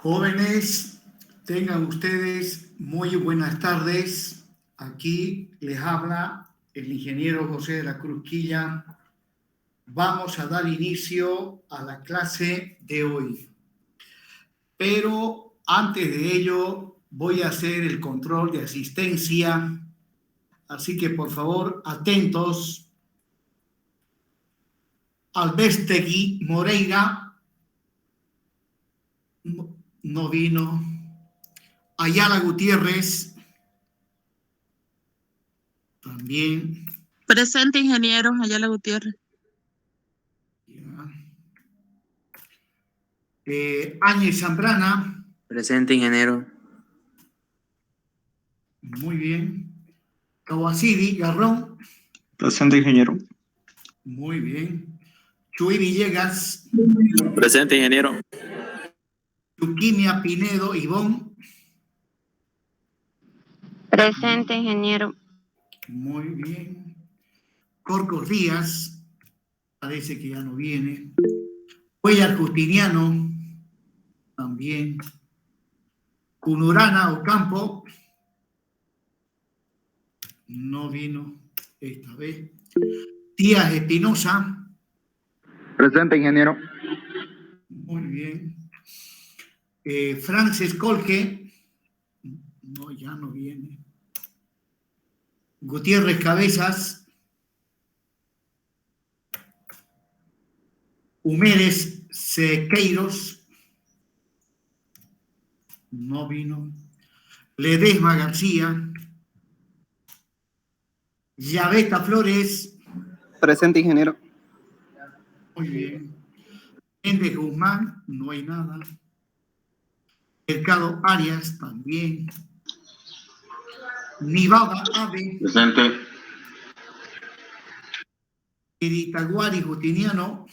Jóvenes, tengan ustedes muy buenas tardes. Aquí les habla el ingeniero José de la Cruz Quilla. Vamos a dar inicio a la clase de hoy. Pero antes de ello voy a hacer el control de asistencia. Así que por favor, atentos. Albestegui Moreira no vino. Ayala Gutiérrez también. Presente, ingeniero Ayala Gutiérrez. Áñez Zambrana. Presente, ingeniero. Muy bien. Kawasidi Garrón. Presente, ingeniero. Muy bien. Chuy Villegas. Presente, ingeniero. Yuquimia Pinedo Ivón. Presente, ingeniero. Muy bien. Corcos Díaz. Parece que ya no viene. Cuellar Justiniano. También. Cunurana Ocampo. No vino esta vez. Díaz Espinosa. Presente, ingeniero. Muy bien. Frances Colque. No, ya no viene. Gutiérrez Cabezas. Humérez Sequeiros. No vino. Ledesma García. Llaveta Flores. Presente, ingeniero. Muy bien. Méndez Guzmán, no hay nada. Mercado Arias, también. Nivada Ave. Presente. Iritaguari Justiniano.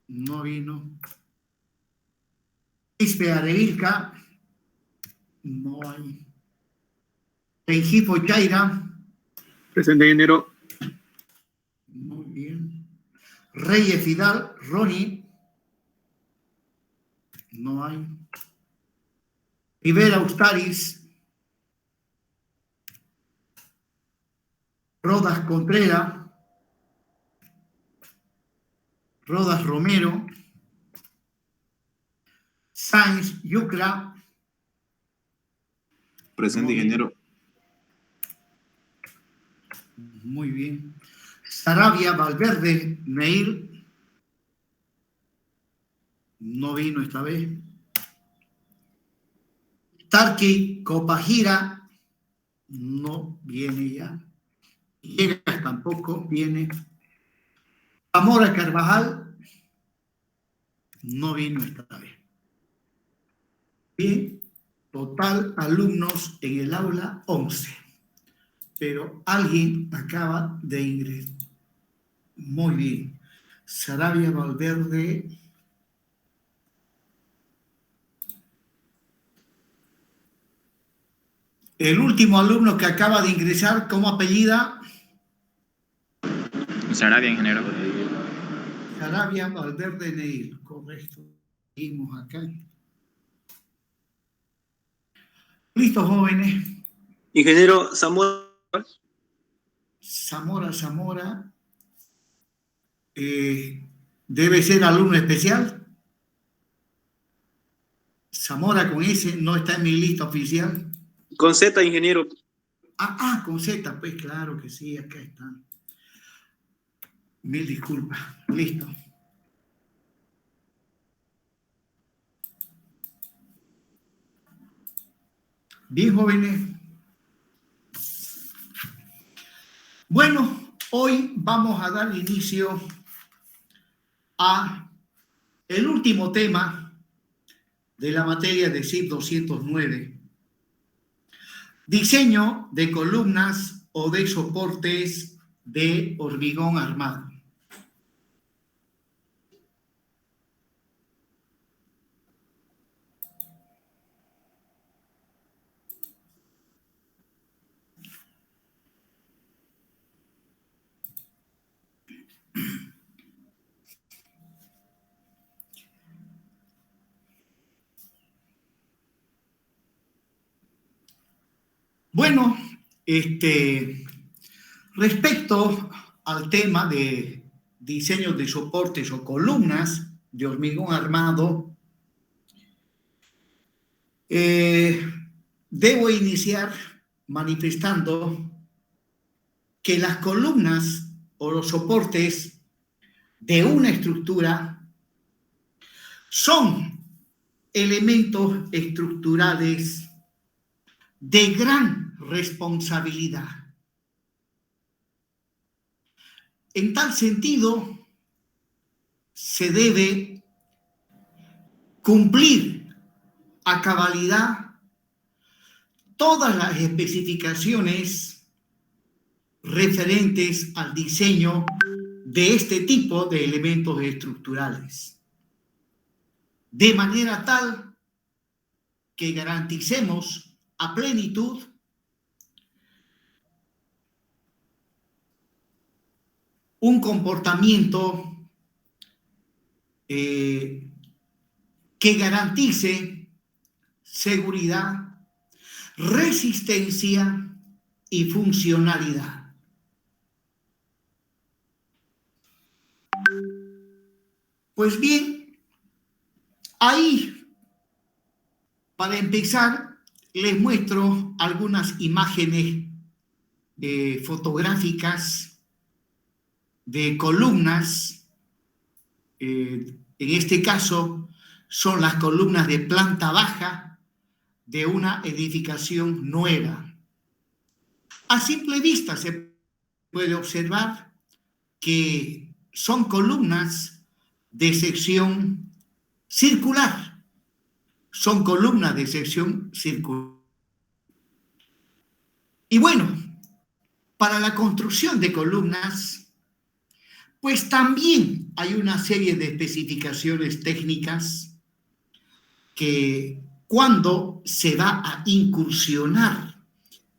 No vino. Quispe Arevilca. No hay. Rengifo Chaira. Presente, ingeniero. Muy bien. Reyes Fidal, Ronnie. No hay. Rivera Ustaris. Rodas Contreras. Rodas Romero. Sáenz Yucra. Presente, ingeniero. Muy bien. Sarabia Valverde Neil. No vino esta vez. Tarqui Copajira. No viene ya. Villegas tampoco viene. Zamora Carvajal. No vino esta vez. Bien. Total alumnos en el aula 11. Pero alguien acaba de ingresar. Muy bien. Sarabia Valverde. El último alumno que acaba de ingresar, ¿cómo apellida? Sarabia, ingeniero. Sarabia Valverde Neil. Correcto. Seguimos acá. Listo, jóvenes. Ingeniero Samuel. Zamora. Debe ser alumno especial. Zamora con S no está en mi lista oficial. Con Z, ingeniero. Con Z, pues claro que sí, acá está. Mil disculpas. Listo. Bien, jóvenes. Bueno, hoy vamos a dar inicio a el último tema de la materia de CIP 209. Diseño de columnas o de soportes de hormigón armado. Bueno, respecto al tema de diseño de soportes o columnas de hormigón armado, debo iniciar manifestando que las columnas o los soportes de una estructura son elementos estructurales de gran responsabilidad. En tal sentido, se debe cumplir a cabalidad todas las especificaciones referentes al diseño de este tipo de elementos estructurales, de manera tal que garanticemos a plenitud un comportamiento que garantice seguridad, resistencia y funcionalidad. Pues bien, ahí, para empezar, les muestro algunas imágenes fotográficas de columnas. En este caso, son las columnas de planta baja de una edificación nueva. A simple vista se puede observar que son columnas de sección circular. Son columnas de sección circular. Y bueno, para la construcción de columnas, pues también hay una serie de especificaciones técnicas que cuando se va a incursionar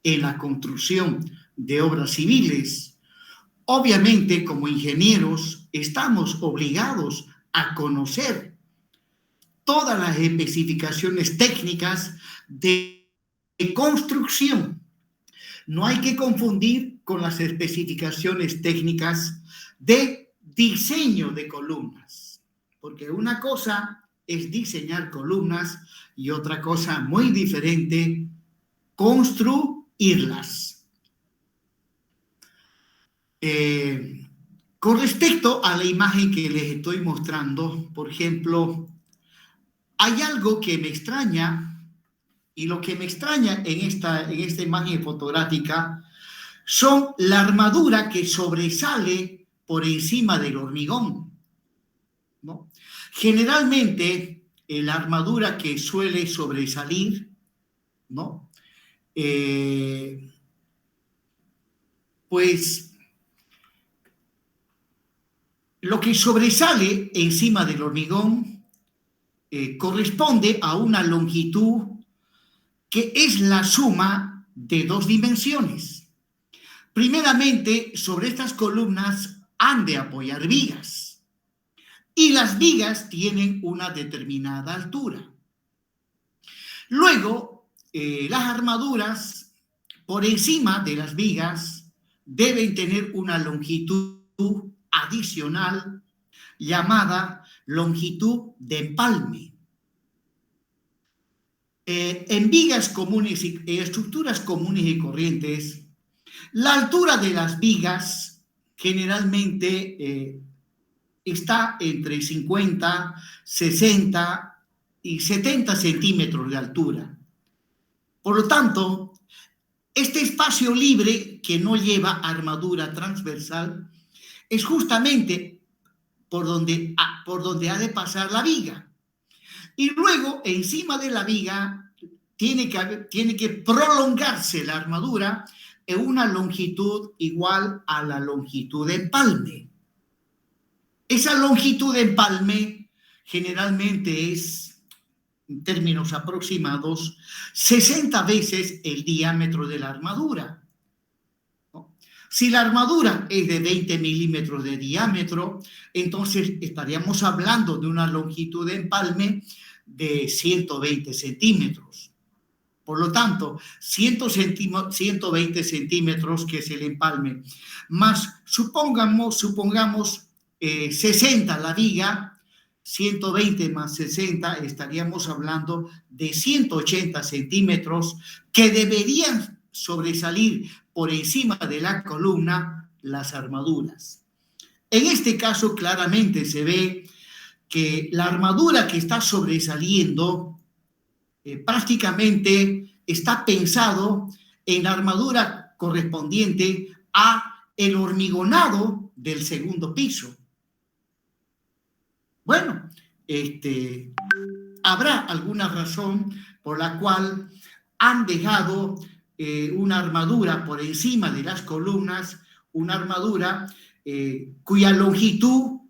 en la construcción de obras civiles, obviamente como ingenieros estamos obligados a conocer todas las especificaciones técnicas de construcción. No hay que confundir con las especificaciones técnicas de diseño de columnas, porque una cosa es diseñar columnas y otra cosa muy diferente, construirlas. Con respecto a la imagen que les estoy mostrando, por ejemplo, hay algo que me extraña, y lo que me extraña en esta imagen fotográfica son la armadura que sobresale por encima del hormigón, ¿no? Generalmente, la armadura que suele sobresalir, ¿no? Pues lo que sobresale encima del hormigón corresponde a una longitud que es la suma de dos dimensiones. Primeramente, sobre estas columnas han de apoyar vigas y las vigas tienen una determinada altura. Luego, las armaduras por encima de las vigas deben tener una longitud adicional llamada longitud de empalme. En vigas comunes y estructuras comunes y corrientes, la altura de las vigas generalmente está entre 50, 60 y 70 centímetros de altura. Por lo tanto, este espacio libre que no lleva armadura transversal es justamente por donde ha de pasar la viga. Y luego, encima de la viga, tiene que prolongarse la armadura en una longitud igual a la longitud de empalme. Esa longitud de empalme generalmente es, en términos aproximados, 60 veces el diámetro de la armadura, ¿no? Si la armadura es de 20 milímetros de diámetro, entonces estaríamos hablando de una longitud de empalme de 120 centímetros. Por lo tanto, 120 centímetros, que es el empalme, más supongamos 60 la viga, 120 más 60, estaríamos hablando de 180 centímetros que deberían sobresalir por encima de la columna las armaduras. En este caso, claramente se ve que la armadura que está sobresaliendo prácticamente está pensado en la armadura correspondiente a el hormigonado del segundo piso. Bueno, habrá alguna razón por la cual han dejado una armadura por encima de las columnas, una armadura cuya longitud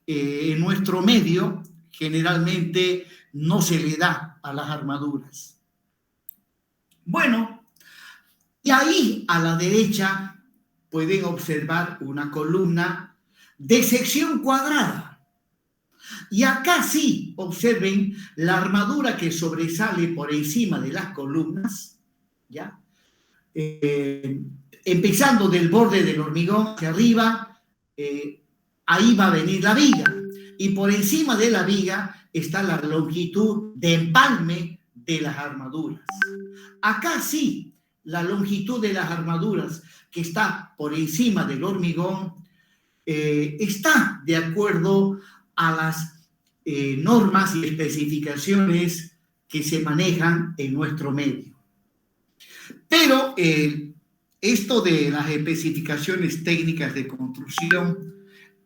en nuestro medio generalmente no se le da a las armaduras. Bueno, y ahí a la derecha pueden observar una columna de sección cuadrada. Y acá sí, observen la armadura que sobresale por encima de las columnas, ¿ya? Empezando del borde del hormigón hacia arriba, ahí va a venir la viga. Y por encima de la viga está la longitud de empalme de las armaduras. Acá sí, la longitud de las armaduras que está por encima del hormigón está de acuerdo a las normas y especificaciones que se manejan en nuestro medio. Pero esto de las especificaciones técnicas de construcción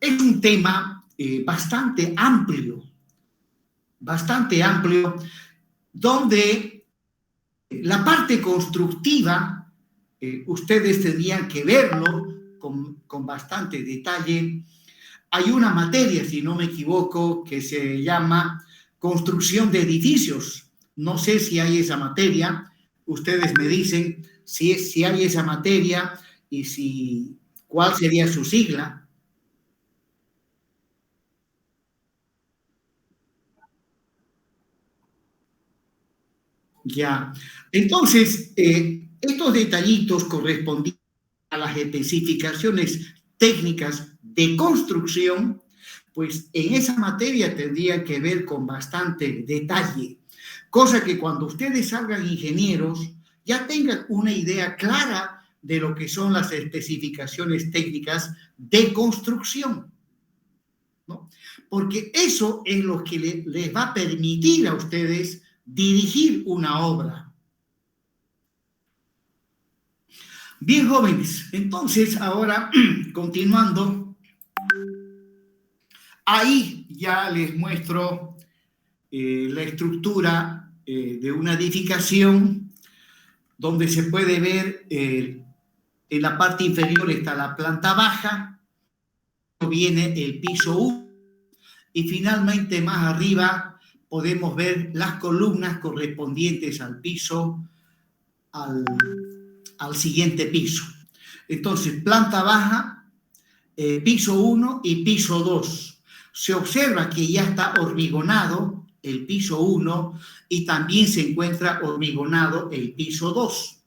es un tema bastante amplio, donde la parte constructiva ustedes tendrían que verlo con bastante detalle. Hay una materia, si no me equivoco, que se llama construcción de edificios. No sé si hay esa materia. Ustedes me dicen si hay esa materia y cuál sería su sigla. Ya. Entonces, estos detallitos corresponden a las especificaciones técnicas de construcción, pues en esa materia tendría que ver con bastante detalle, cosa que cuando ustedes salgan ingenieros ya tengan una idea clara de lo que son las especificaciones técnicas de construcción, ¿no? Porque eso es lo que les va a permitir a ustedes dirigir una obra. Bien, jóvenes, entonces ahora continuando, ahí ya les muestro la estructura de una edificación donde se puede ver en la parte inferior está la planta baja, viene el piso 1 y finalmente más arriba podemos ver las columnas correspondientes al piso, al siguiente piso. Entonces, planta baja, piso 1 y piso 2. Se observa que ya está hormigonado el piso 1 y también se encuentra hormigonado el piso 2.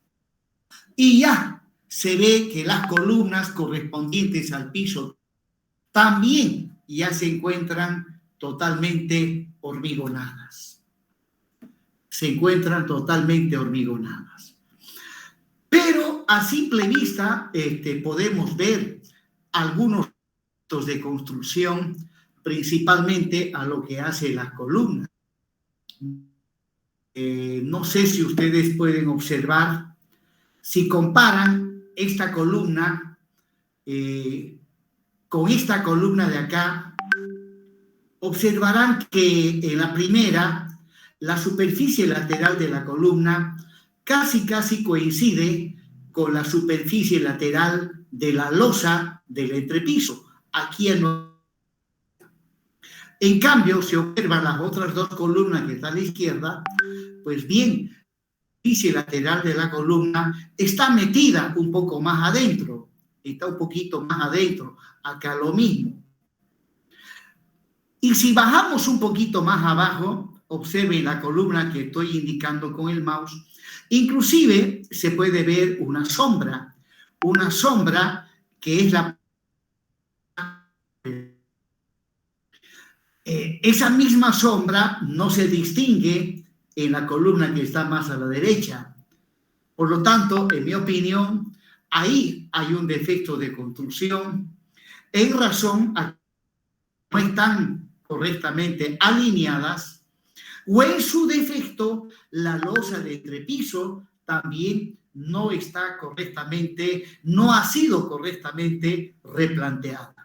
Y ya se ve que las columnas correspondientes al piso también ya se encuentran totalmente hormigonadas. Pero a simple vista podemos ver algunos aspectos de construcción, principalmente a lo que hace las columnas. No sé si ustedes pueden observar, si comparan esta columna con esta columna de acá, observarán que en la primera, la superficie lateral de la columna casi coincide con la superficie lateral de la losa del entrepiso. Aquí en cambio, se observan las otras dos columnas que están a la izquierda, pues bien, la superficie lateral de la columna está metida un poco más adentro, está un poquito más adentro, acá lo mismo. Y si bajamos un poquito más abajo, observen la columna que estoy indicando con el mouse, inclusive se puede ver una sombra que es esa misma sombra no se distingue en la columna que está más a la derecha. Por lo tanto, en mi opinión, ahí hay un defecto de construcción en razón a que no están correctamente alineadas, o en su defecto la losa de entrepiso también no está correctamente, no ha sido correctamente replanteada.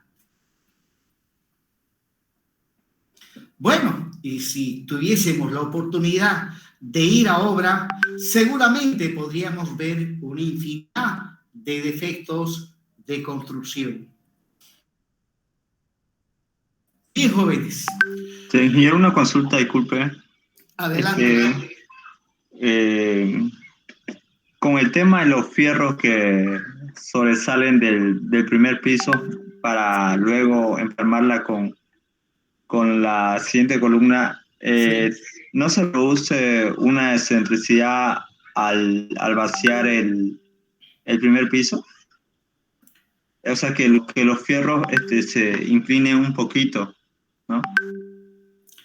Bueno, y si tuviésemos la oportunidad de ir a obra, seguramente podríamos ver una infinidad de defectos de construcción. Bien, jóvenes. Ingeniero, una consulta, disculpe. Adelante. Con el tema de los fierros que sobresalen del primer piso para luego empalmarla con la siguiente columna, ¿no se produce una excentricidad al vaciar el primer piso? O sea, que los fierros se inclinen un poquito, ¿no?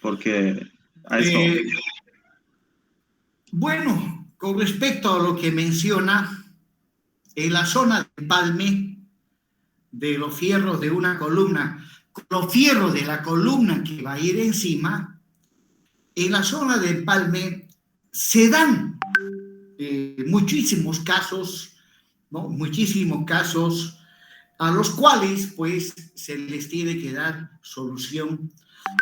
Porque a eso... Bueno, con respecto a lo que menciona, en la zona de empalme de los fierros de una columna, los fierros de la columna que va a ir encima, en la zona de empalme se dan muchísimos casos, ¿no? Muchísimos casos a los cuales pues se les tiene que dar solución,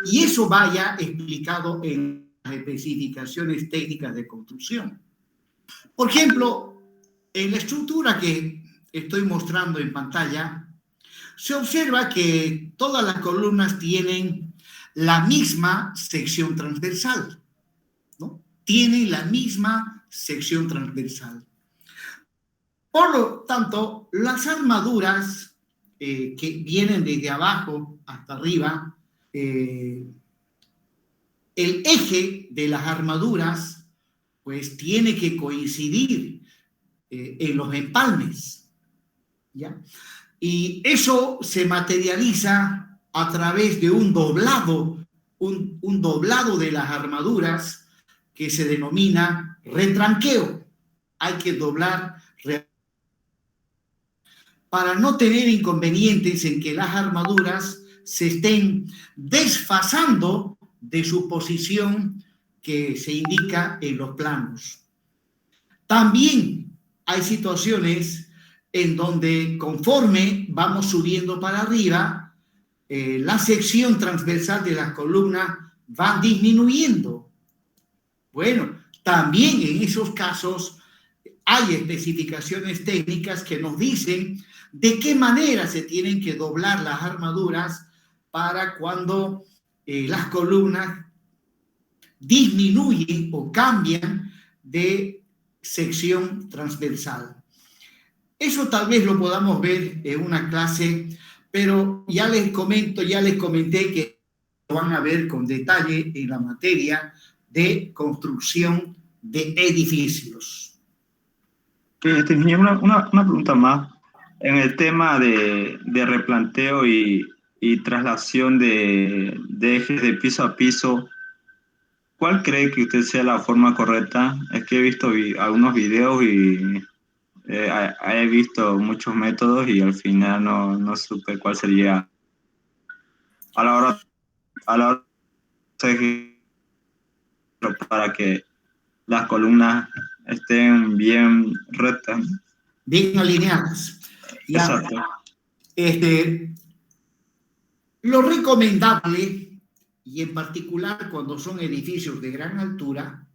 y eso vaya explicado en las especificaciones técnicas de construcción. Por ejemplo, en la estructura que estoy mostrando en pantalla, se observa que todas las columnas tienen la misma sección transversal, ¿no? Tienen la misma sección transversal. Por lo tanto, las armaduras que vienen desde abajo hasta arriba, el eje de las armaduras pues tiene que coincidir en los empalmes, ¿ya? Y eso se materializa a través de un doblado de las armaduras que se denomina retranqueo. Hay que doblar para no tener inconvenientes en que las armaduras se estén desfasando de su posición que se indica en los planos. También hay situaciones en donde conforme vamos subiendo para arriba, la sección transversal de las columnas va disminuyendo. Bueno, también en esos casos hay especificaciones técnicas que nos dicen de qué manera se tienen que doblar las armaduras para cuando las columnas disminuyen o cambian de sección transversal. Eso tal vez lo podamos ver en una clase, pero ya les comenté que lo van a ver con detalle en la materia de construcción de edificios. Una pregunta más. En el tema de replanteo y traslación de ejes de piso a piso, ¿cuál cree que usted sea la forma correcta? Es que he visto algunos videos y he visto muchos métodos y al final no supe cuál sería a la hora de para que las columnas estén bien rectas. Bien alineadas. Ya, exacto. Lo recomendable, y en particular cuando son edificios de gran altura,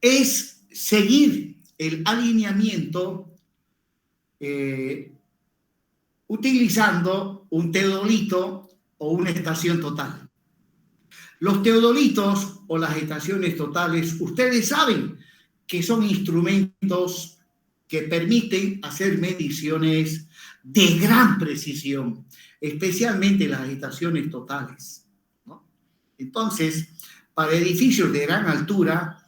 es seguir el alineamiento utilizando un teodolito o una estación total. Los teodolitos o las estaciones totales, ustedes saben que son instrumentos que permiten hacer mediciones de gran precisión, especialmente las estaciones totales, ¿no? Entonces, para edificios de gran altura,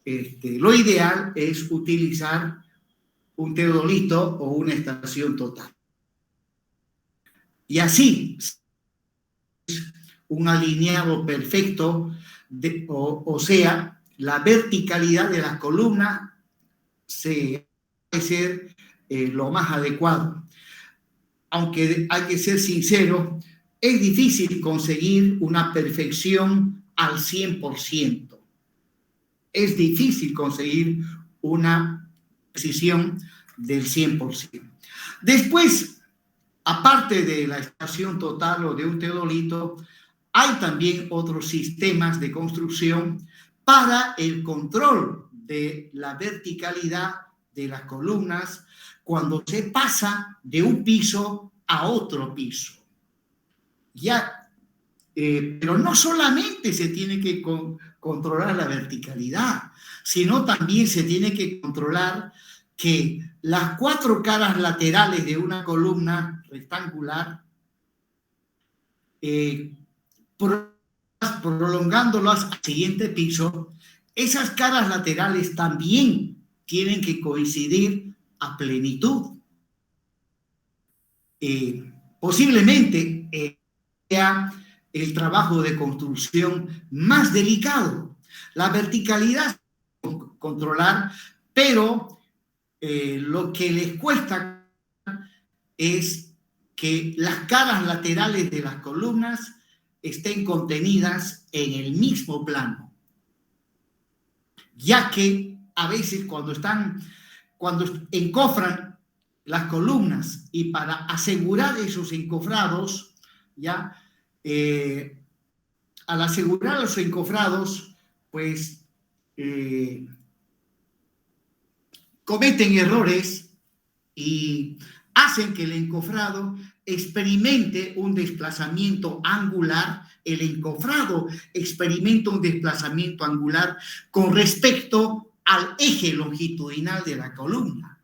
lo ideal es utilizar un teodolito o una estación total. Y así, un alineado perfecto, o sea, la verticalidad de las columnas se debe ser lo más adecuado. Aunque hay que ser sincero, es difícil conseguir una perfección al 100%. Es difícil conseguir una precisión del 100%. Después, aparte de la estación total o de un teodolito, hay también otros sistemas de construcción para el control de la verticalidad de las columnas cuando se pasa de un piso a otro piso. Pero no solamente se tiene que controlar la verticalidad, sino también se tiene que controlar que las 4 caras laterales de una columna rectangular, prolongándolas al siguiente piso, esas caras laterales también tienen que coincidir a plenitud. Posiblemente sea el trabajo de construcción más delicado. La verticalidad controlar, pero lo que les cuesta es que las caras laterales de las columnas estén contenidas en el mismo plano, ya que a veces cuando encofran las columnas y para asegurar esos encofrados, al asegurar los encofrados, pues cometen errores y hacen que el encofrado experimente un desplazamiento angular. El encofrado experimenta un desplazamiento angular con respecto al eje longitudinal de la columna.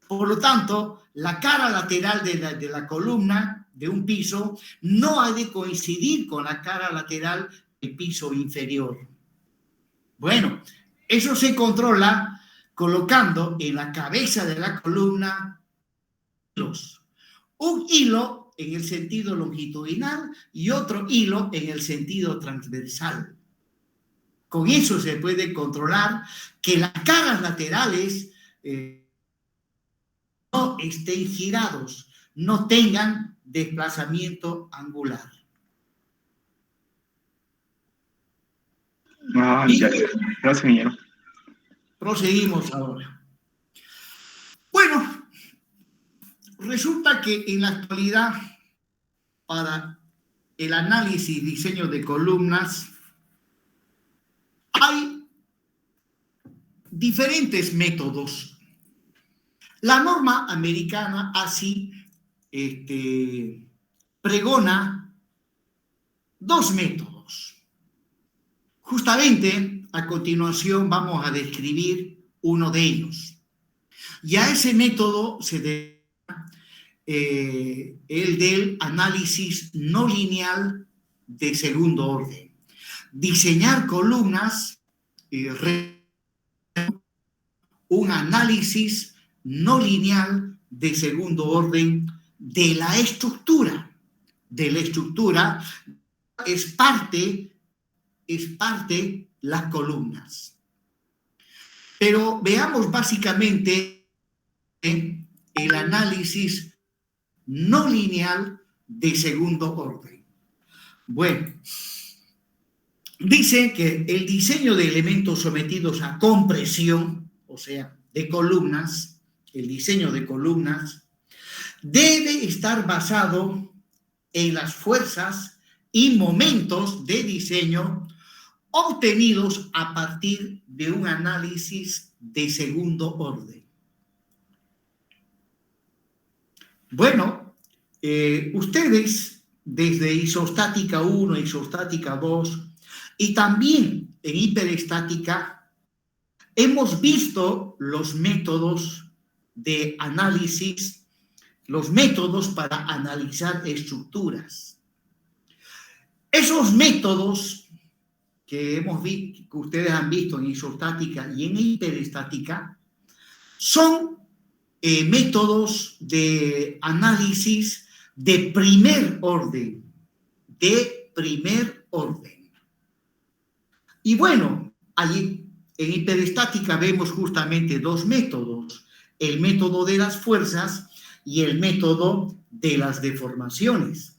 Por lo tanto, la cara lateral de la columna de un piso no ha de coincidir con la cara lateral del piso inferior. Bueno, eso se controla colocando en la cabeza de la columna hilos. Un hilo en el sentido longitudinal y otro hilo en el sentido transversal. Con eso se puede controlar que las caras laterales no estén girados, no tengan desplazamiento angular. Gracias, ingeniero. Proseguimos ahora. Bueno, resulta que en la actualidad, para el análisis y diseño de columnas, hay diferentes métodos. La norma americana así pregona 2 métodos. Justamente a continuación vamos a describir uno de ellos. Y a ese método se denomina el del análisis no lineal de segundo orden. Diseñar columnas, un análisis no lineal de segundo orden de la estructura. De la estructura es parte las columnas. Pero veamos básicamente el análisis no lineal de segundo orden. Bueno, dice que el diseño de elementos sometidos a compresión, o sea, de columnas, el diseño de columnas, debe estar basado en las fuerzas y momentos de diseño obtenidos a partir de un análisis de segundo orden. Bueno, ustedes desde isostática 1, isostática 2 y también en hiperestática hemos visto los métodos de análisis, los métodos para analizar estructuras. Esos métodos que hemos visto, que ustedes han visto en isostática y en hiperestática, son métodos de análisis de primer orden. Y bueno, allí en hiperestática vemos justamente dos métodos, el método de las fuerzas y el método de las deformaciones.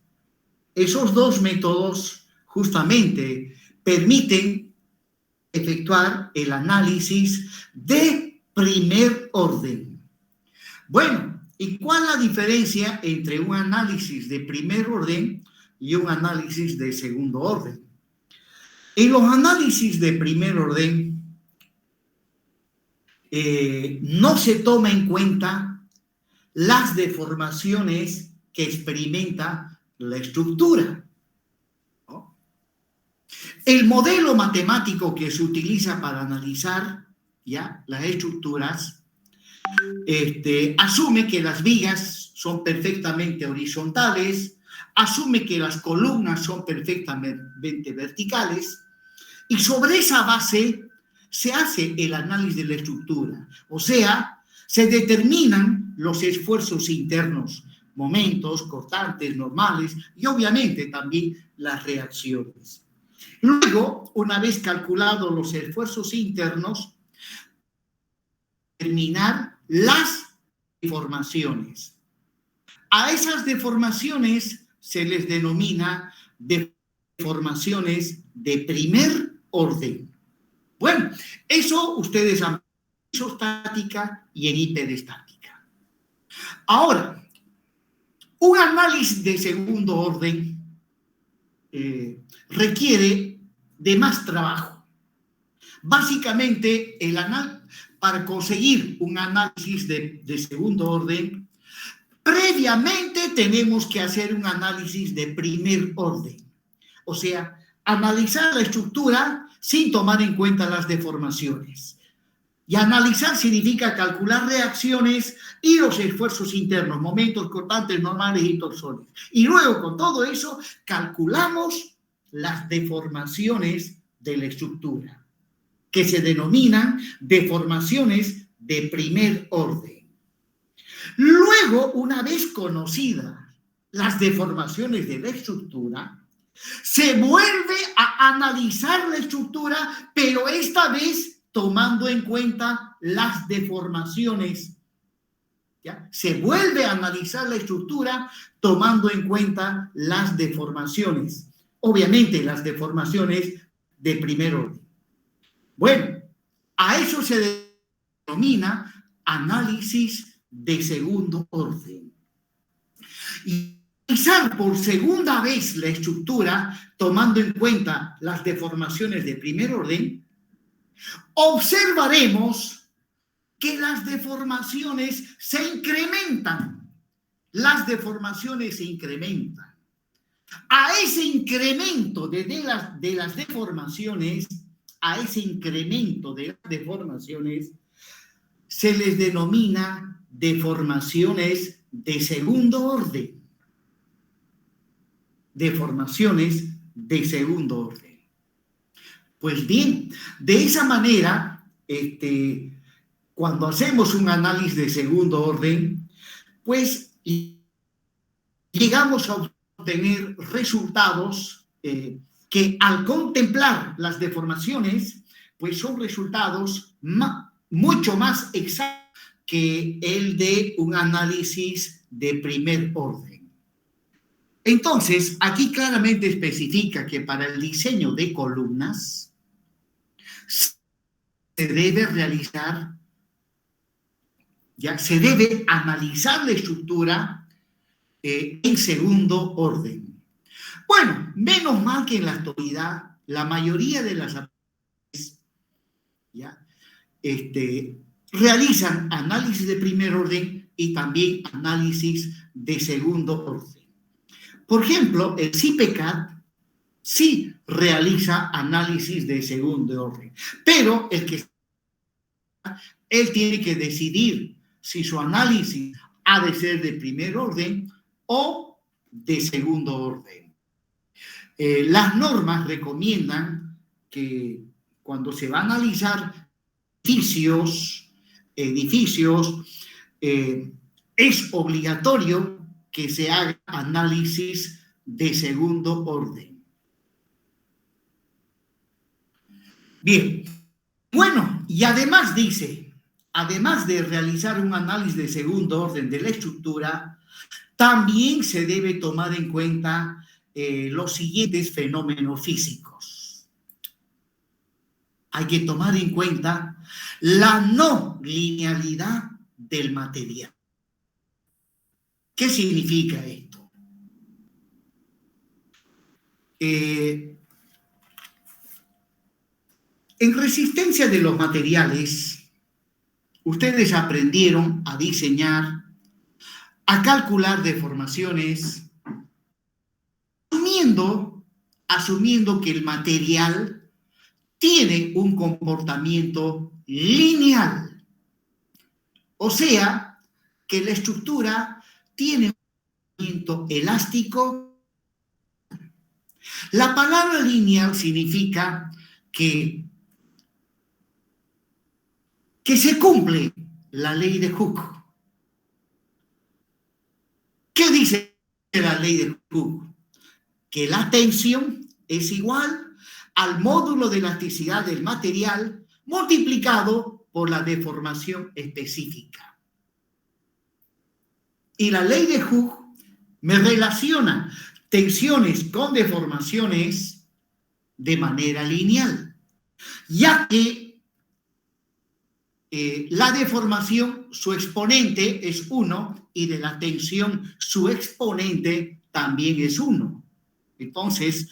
Esos dos métodos justamente permiten efectuar el análisis de primer orden. Bueno, ¿y cuál es la diferencia entre un análisis de primer orden y un análisis de segundo orden? En los análisis de primer orden no se toma en cuenta las deformaciones que experimenta la estructura, ¿no? El modelo matemático que se utiliza para analizar ya las estructuras asume que las vigas son perfectamente horizontales, asume que las columnas son perfectamente verticales, y sobre esa base se hace el análisis de la estructura. O sea, se determinan los esfuerzos internos, momentos, cortantes, normales, y obviamente también las reacciones. Luego, una vez calculados los esfuerzos internos, determinar las deformaciones. A esas deformaciones se les denomina deformaciones de primer orden. Bueno, eso ustedes han visto en isostática y en hiperestática. Ahora, un análisis de segundo orden requiere de más trabajo. Básicamente, para conseguir un análisis de segundo orden, previamente tenemos que hacer un análisis de primer orden. O sea, analizar la estructura sin tomar en cuenta las deformaciones. Y analizar significa calcular reacciones y los esfuerzos internos, momentos cortantes, normales y torsones. Y luego, con todo eso, calculamos las deformaciones de la estructura, que se denominan deformaciones de primer orden. Luego, una vez conocidas las deformaciones de la estructura, se vuelve a analizar la estructura, pero esta vez tomando en cuenta las deformaciones. ¿Ya? Se vuelve a analizar la estructura tomando en cuenta las deformaciones. Obviamente, las deformaciones de primer orden. Bueno, a eso se denomina análisis de segundo orden. Y analizar por segunda vez la estructura, tomando en cuenta las deformaciones de primer orden, observaremos que las deformaciones se incrementan. Las deformaciones se incrementan. A ese incremento de las deformaciones, se les denomina deformaciones de segundo orden. Deformaciones de segundo orden. Pues bien, de esa manera, cuando hacemos un análisis de segundo orden, pues llegamos a obtener resultados que al contemplar las deformaciones, pues son resultados mucho más exactos que el de un análisis de primer orden. Entonces, aquí claramente especifica que para el diseño de columnas se debe realizar, se debe analizar la estructura en segundo orden. Bueno, menos mal que en la actualidad la mayoría de las aplicaciones realizan análisis de primer orden y también análisis de segundo orden. Por ejemplo, el CIPECAD sí realiza análisis de segundo orden, pero él tiene que decidir si su análisis ha de ser de primer orden o de segundo orden. Las normas recomiendan que cuando se va a analizar edificios, es obligatorio que se haga análisis de segundo orden. Bien, bueno, y además dice, además de realizar un análisis de segundo orden de la estructura, también se debe tomar en cuenta los siguientes fenómenos físicos. Hay que tomar en cuenta la no linealidad del material. ¿Qué significa esto? En resistencia de los materiales, ustedes aprendieron a diseñar, a calcular deformaciones, asumiendo que el material tiene un comportamiento lineal. O sea, que la estructura tiene un comportamiento elástico. La palabra lineal significa que se cumple la ley de Hooke. ¿Qué dice la ley de Hooke? Que la tensión es igual al módulo de elasticidad del material multiplicado por la deformación específica. Y la ley de Hooke me relaciona tensiones con deformaciones de manera lineal, ya que la deformación, su exponente es 1 y de la tensión, su exponente también es 1. Entonces,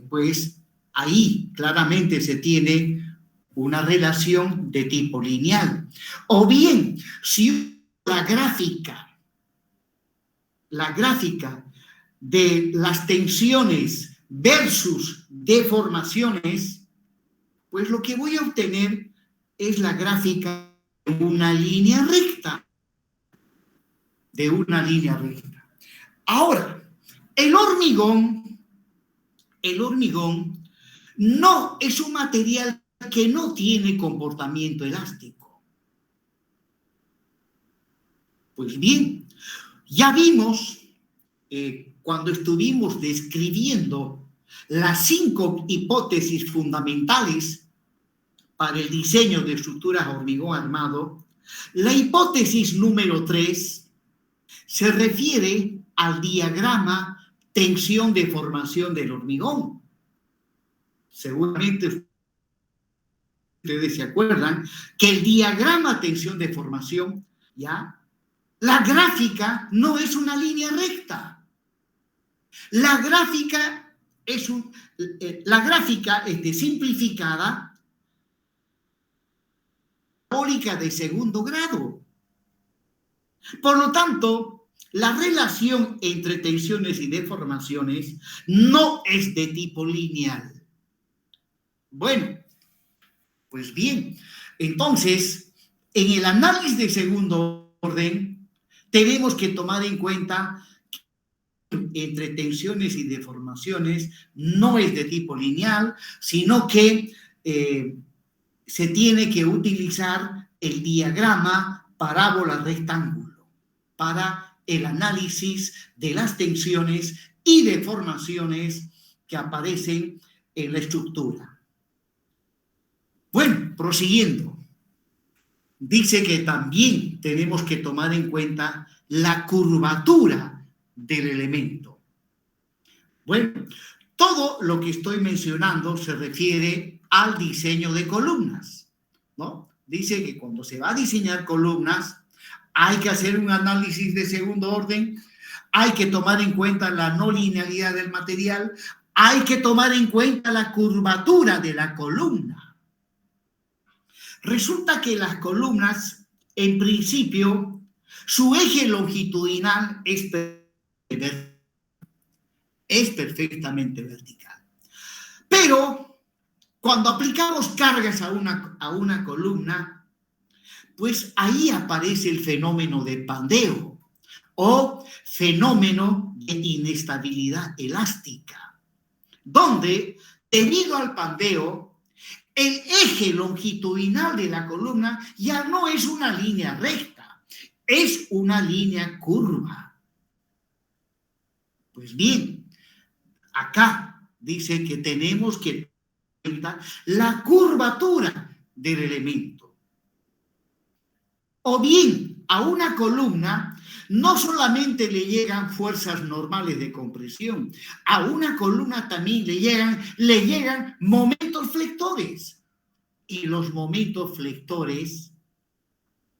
pues ahí claramente se tiene una relación de tipo lineal. O bien, si la gráfica de las tensiones versus deformaciones, pues lo que voy a obtener es la gráfica de una línea recta. De una línea recta. Ahora, el hormigón no es un material que no tiene comportamiento elástico. Pues bien, ya vimos cuando estuvimos describiendo las 5 hipótesis fundamentales para el diseño de estructuras de hormigón armado, la hipótesis número 3 se refiere al diagrama tensión-deformación del hormigón. Seguramente ustedes se acuerdan que el diagrama tensión-deformación, ¿ya? La gráfica no es una línea recta. La gráfica es simplificada parabólica de segundo grado. Por lo tanto, la relación entre tensiones y deformaciones no es de tipo lineal. Bueno, pues bien, entonces, en el análisis de segundo orden, tenemos que tomar en cuenta que entre tensiones y deformaciones no es de tipo lineal, sino que se tiene que utilizar el diagrama parábola-rectángulo para el análisis de las tensiones y deformaciones que aparecen en la estructura. Bueno, prosiguiendo, dice que también tenemos que tomar en cuenta la curvatura del elemento. Bueno, todo lo que estoy mencionando se refiere al diseño de columnas, ¿no? Dice que cuando se va a diseñar columnas hay que hacer un análisis de segundo orden, hay que tomar en cuenta la no linealidad del material, hay que tomar en cuenta la curvatura de la columna. Resulta que las columnas, en principio, su eje longitudinal es perfectamente vertical. Pero cuando aplicamos cargas a una columna, pues ahí aparece el fenómeno de pandeo o fenómeno de inestabilidad elástica, donde, debido al pandeo, el eje longitudinal de la columna ya no es una línea recta, es una línea curva. Pues bien, acá dice que tenemos que tener la curvatura del elemento. O bien, a una columna no solamente le llegan fuerzas normales de compresión, a una columna también le llegan momentos flectores. Y los momentos flectores,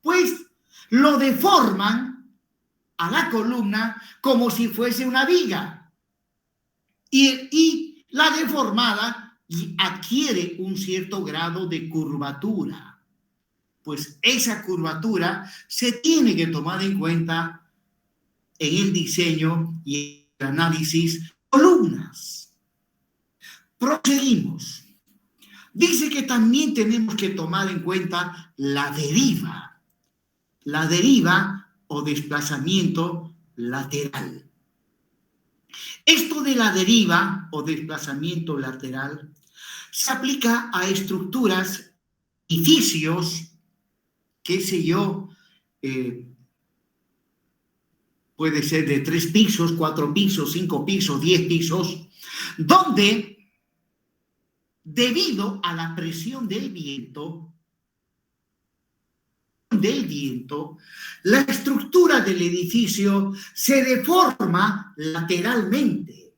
pues, lo deforman a la columna como si fuese una viga. Y la deformada adquiere un cierto grado de curvatura. Pues esa curvatura se tiene que tomar en cuenta en el diseño y el análisis de columnas. Proseguimos. Dice que también tenemos que tomar en cuenta la deriva o desplazamiento lateral. Esto de la deriva o desplazamiento lateral se aplica a estructuras, edificios, qué sé yo, puede ser de 3 pisos, 4 pisos, 5 pisos, 10 pisos, donde debido a la presión del viento, la estructura del edificio se deforma lateralmente.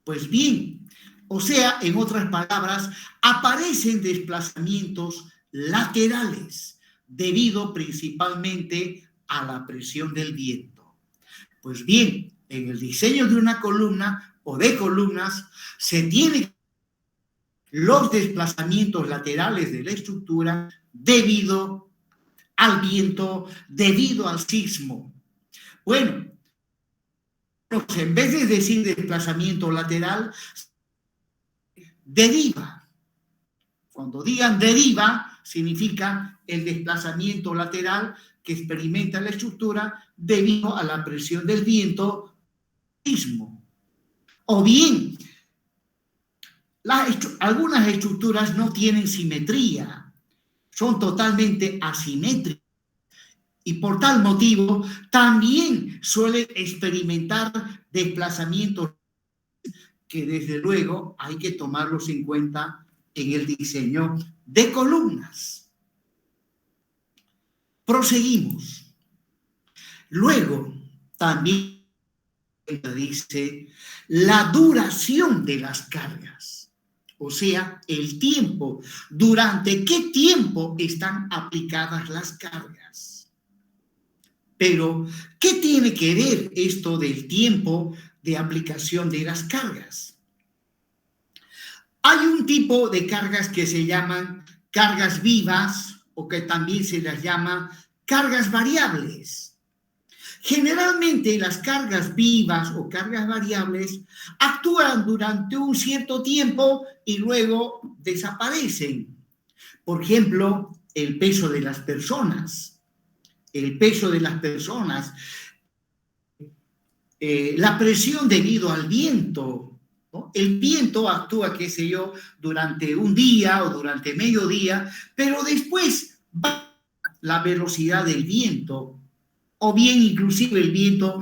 Pues bien, o sea, en otras palabras, aparecen desplazamientos laterales debido principalmente a la presión del viento. Pues bien, en el diseño de una columna o de columnas se tienen los desplazamientos laterales de la estructura debido al viento, debido al sismo. Bueno, en vez de decir desplazamiento lateral, deriva. Cuando digan deriva, significa el desplazamiento lateral que experimenta la estructura debido a la presión del viento, sismo. O bien, algunas estructuras no tienen simetría, son totalmente asimétricas y por tal motivo también suelen experimentar desplazamientos que desde luego hay que tomarlos en cuenta en el diseño de columnas. Proseguimos. Luego también dice la duración de las cargas, o sea, el tiempo, durante qué tiempo están aplicadas las cargas. Pero, ¿qué tiene que ver esto del tiempo de aplicación de las cargas? Hay un tipo de cargas que se llaman cargas vivas o que también se las llama cargas variables. Generalmente las cargas vivas o cargas variables actúan durante un cierto tiempo y luego desaparecen. Por ejemplo, el peso de las personas. La presión debido al viento, ¿no? El viento actúa, qué sé yo, durante un día o durante medio día, pero después va la velocidad del viento, o bien inclusive el viento,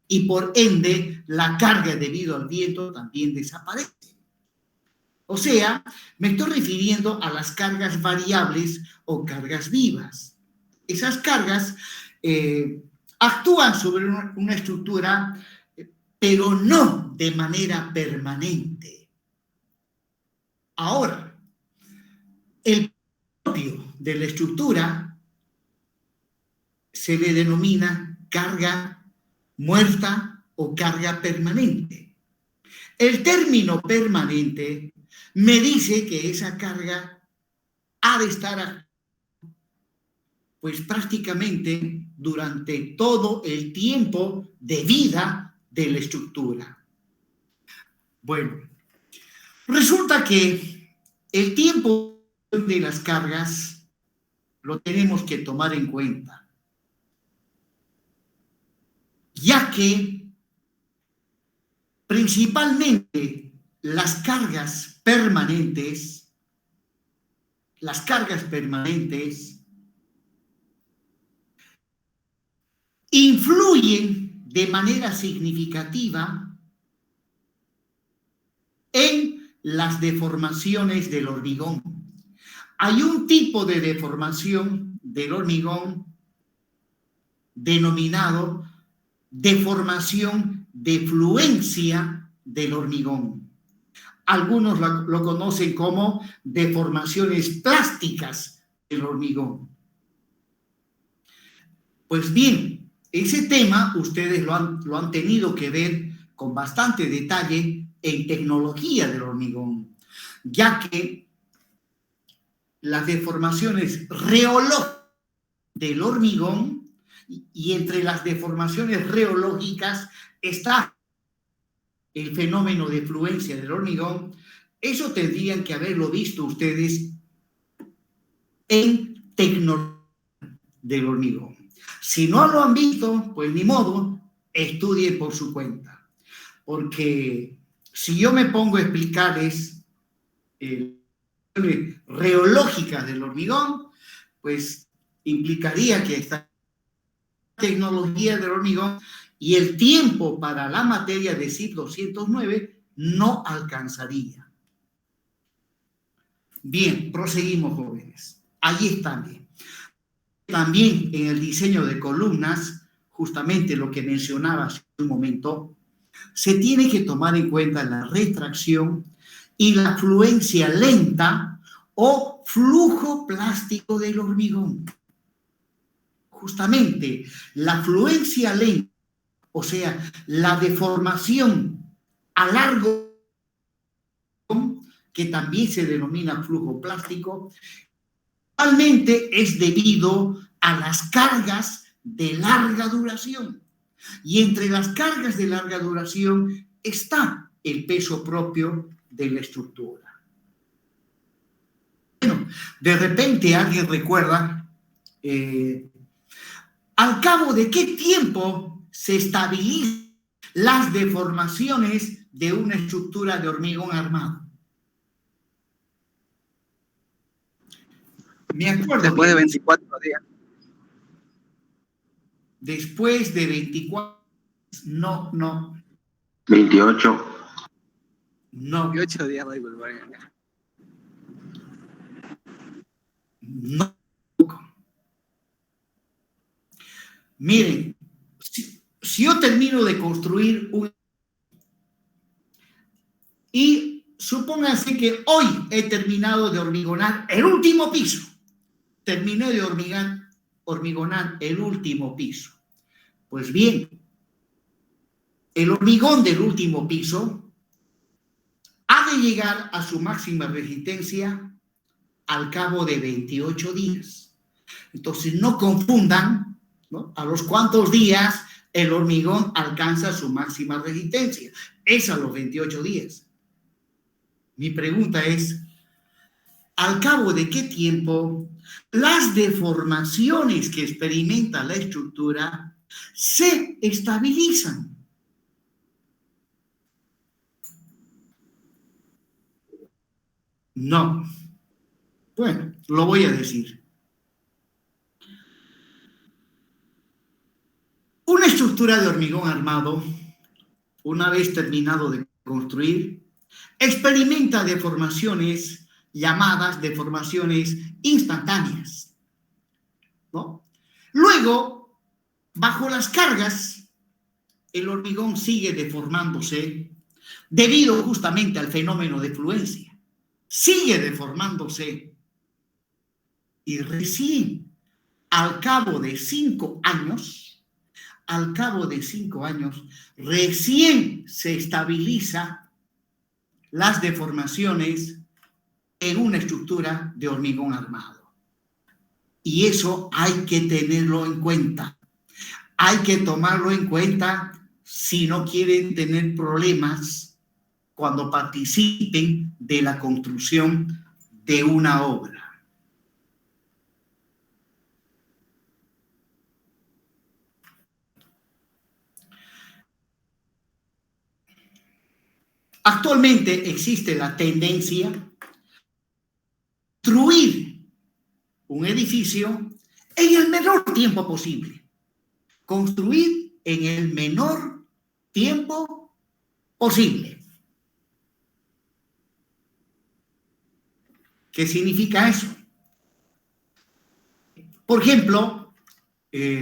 y por ende la carga debido al viento también desaparece. O sea, me estoy refiriendo a las cargas variables o cargas vivas. Esas cargas actúan sobre una estructura, pero no de manera permanente. Ahora, el propio de la estructura se le denomina carga muerta o carga permanente. El término permanente me dice que esa carga ha de estar pues prácticamente durante todo el tiempo de vida de la estructura. Bueno, resulta que el tiempo de las cargas lo tenemos que tomar en cuenta, ya que principalmente las cargas permanentes influyen de manera significativa en las deformaciones del hormigón. Hay un tipo de deformación del hormigón denominado deformación de fluencia del hormigón. Algunos lo conocen como deformaciones plásticas del hormigón. Pues bien, ese tema ustedes lo han tenido que ver con bastante detalle en tecnología del hormigón, ya que las deformaciones reológicas del hormigón, y entre las deformaciones reológicas está el fenómeno de fluencia del hormigón. Eso tendrían que haberlo visto ustedes en tecnología del hormigón. Si no lo han visto, pues ni modo, estudien por su cuenta. Porque si yo me pongo a explicarles reológicas del hormigón, pues implicaría que esta tecnología del hormigón y el tiempo para la materia de CIP 209 no alcanzaría. Bien, proseguimos, jóvenes. Ahí está bien. También en el diseño de columnas, justamente lo que mencionaba hace un momento, se tiene que tomar en cuenta la retracción y la fluencia lenta o flujo plástico del hormigón. Justamente la fluencia lenta, o sea, la deformación a largo, que también se denomina flujo plástico, realmente es debido a las cargas de larga duración. Y entre las cargas de larga duración está el peso propio de la estructura. Bueno, de repente alguien recuerda al cabo de qué tiempo se estabilizan las deformaciones de una estructura de hormigón armado. Me acuerdo. Después de 24 días. Después de 24. No. 28. No. 28 días. No. Miren, si yo termino de construir y supónganse que hoy he terminado de hormigonar el último piso. Terminé de hormigonar el último piso. Pues bien, el hormigón del último piso ha de llegar a su máxima resistencia al cabo de 28 días. Entonces, no confundan, ¿no?, a los cuantos días el hormigón alcanza su máxima resistencia. Es a los 28 días. Mi pregunta es, ¿al cabo de qué tiempo las deformaciones que experimenta la estructura se estabilizan? No. Bueno, lo voy a decir. Una estructura de hormigón armado, una vez terminado de construir, experimenta deformaciones llamadas deformaciones instantáneas, ¿no? Luego, bajo las cargas, el hormigón sigue deformándose debido justamente al fenómeno de fluencia. Sigue deformándose y recién al cabo de 5 años, recién se estabiliza las deformaciones en una estructura de hormigón armado. Y eso hay que tenerlo en cuenta. Hay que tomarlo en cuenta si no quieren tener problemas cuando participen de la construcción de una obra. Actualmente existe la tendencia a construir un edificio en el menor tiempo posible. Construir en el menor tiempo posible. ¿Qué significa eso? Por ejemplo,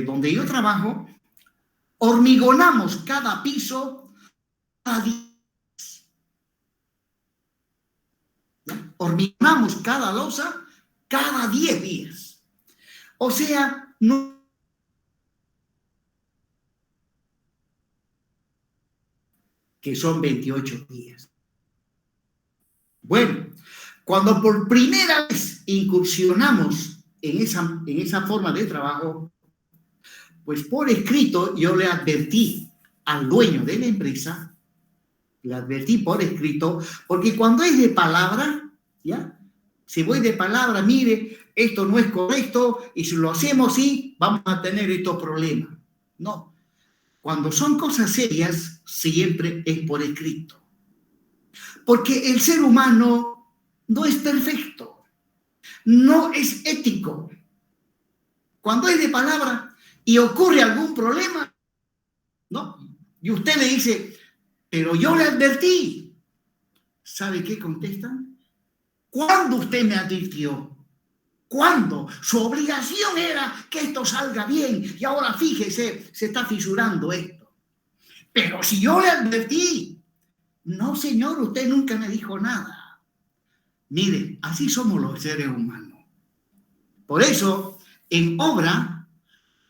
donde yo trabajo, hormigonamos cada piso cada 10. Hormigonamos cada losa cada 10 días. O sea, no. Que son 28 días. Bueno, cuando por primera vez incursionamos en esa forma de trabajo, pues por escrito yo le advertí al dueño de la empresa, le advertí por escrito, porque cuando es de palabra, ¿ya? Si voy de palabra, mire, esto no es correcto, y si lo hacemos así, vamos a tener estos problemas. No. Cuando son cosas serias, siempre es por escrito. Porque el ser humano no es perfecto, no es ético. Cuando es de palabra y ocurre algún problema, ¿no? Y usted le dice, pero yo le advertí. ¿Sabe qué contestan? ¿Cuándo usted me advirtió? ¿Cuándo? Su obligación era que esto salga bien y ahora fíjese, se está fisurando esto. Pero si yo le advertí, no señor, usted nunca me dijo nada. Mire, así somos los seres humanos. Por eso, en obra,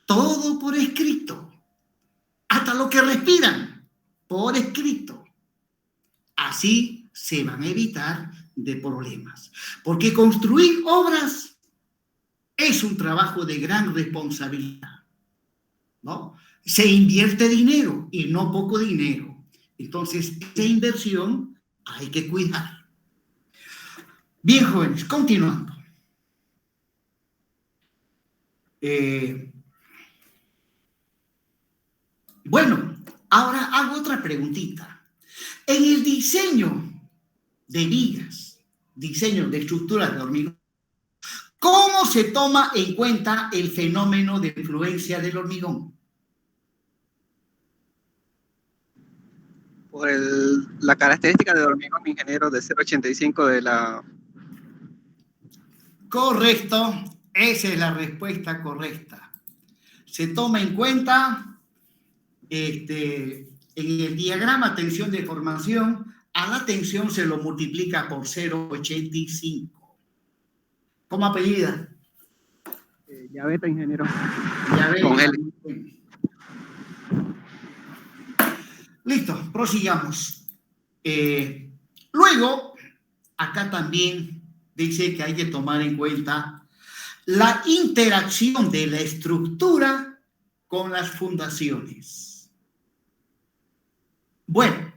todo por escrito. Hasta lo que respiran, por escrito. Así se van a evitar de problemas. Porque construir obras es un trabajo de gran responsabilidad, ¿no? Se invierte dinero y no poco dinero. Entonces, esa inversión hay que cuidar. Bien, jóvenes, continuando. Bueno, ahora hago otra preguntita. En el diseño de vigas, diseño de estructuras de hormigón, ¿cómo se toma en cuenta el fenómeno de influencia del hormigón? Por la característica del hormigón, ingeniero, de 0,85 de la... Correcto, esa es la respuesta correcta. Se toma en cuenta en el diagrama tensión de formación, a la tensión se lo multiplica por 0,85. ¿Cómo apellida? Llaveta, ingeniero. Llaveta. Con L. Listo, prosigamos. Luego, acá también dice que hay que tomar en cuenta la interacción de la estructura con las fundaciones. Bueno,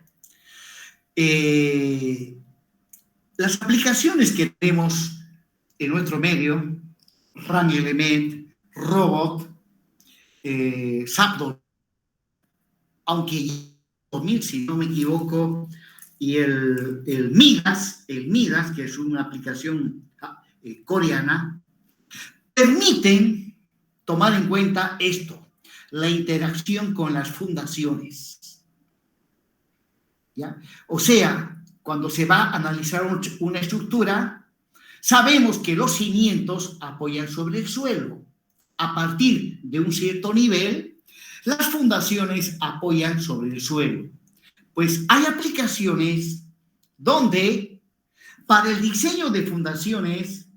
las aplicaciones que tenemos en nuestro medio, RAN Element, Robot, Sapdo, aunque 2000, si no me equivoco, y el Midas, que es una aplicación coreana, permiten tomar en cuenta esto, la interacción con las fundaciones. ¿Ya? O sea, cuando se va a analizar una estructura, sabemos que los cimientos apoyan sobre el suelo. A partir de un cierto nivel, las fundaciones apoyan sobre el suelo. Pues hay aplicaciones donde para el diseño de fundaciones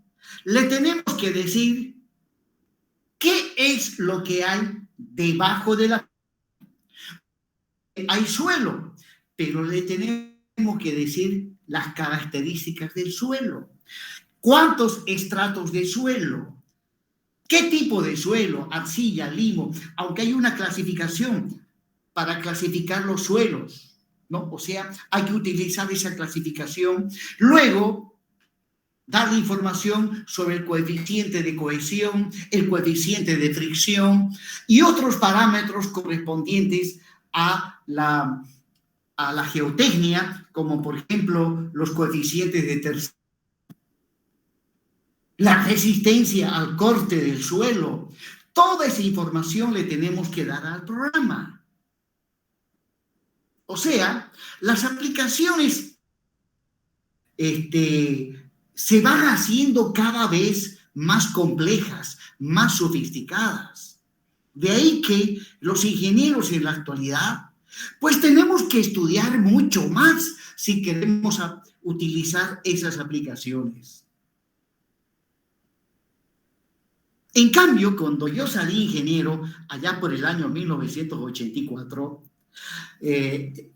le tenemos que decir qué es lo que hay debajo de la... Hay suelo, pero le tenemos que decir las características del suelo. ¿Cuántos estratos de suelo? ¿Qué tipo de suelo? Arcilla, limo, aunque hay una clasificación para clasificar los suelos, ¿no? O sea, hay que utilizar esa clasificación. Luego, dar información sobre el coeficiente de cohesión, el coeficiente de fricción y otros parámetros correspondientes a a la geotecnia, como por ejemplo los coeficientes de tercera, la resistencia al corte del suelo. Toda esa información le tenemos que dar al programa. O sea, las aplicaciones se van haciendo cada vez más complejas, más sofisticadas. De ahí que los ingenieros en la actualidad, pues tenemos que estudiar mucho más si queremos utilizar esas aplicaciones. En cambio, cuando yo salí ingeniero, allá por el año 1984, en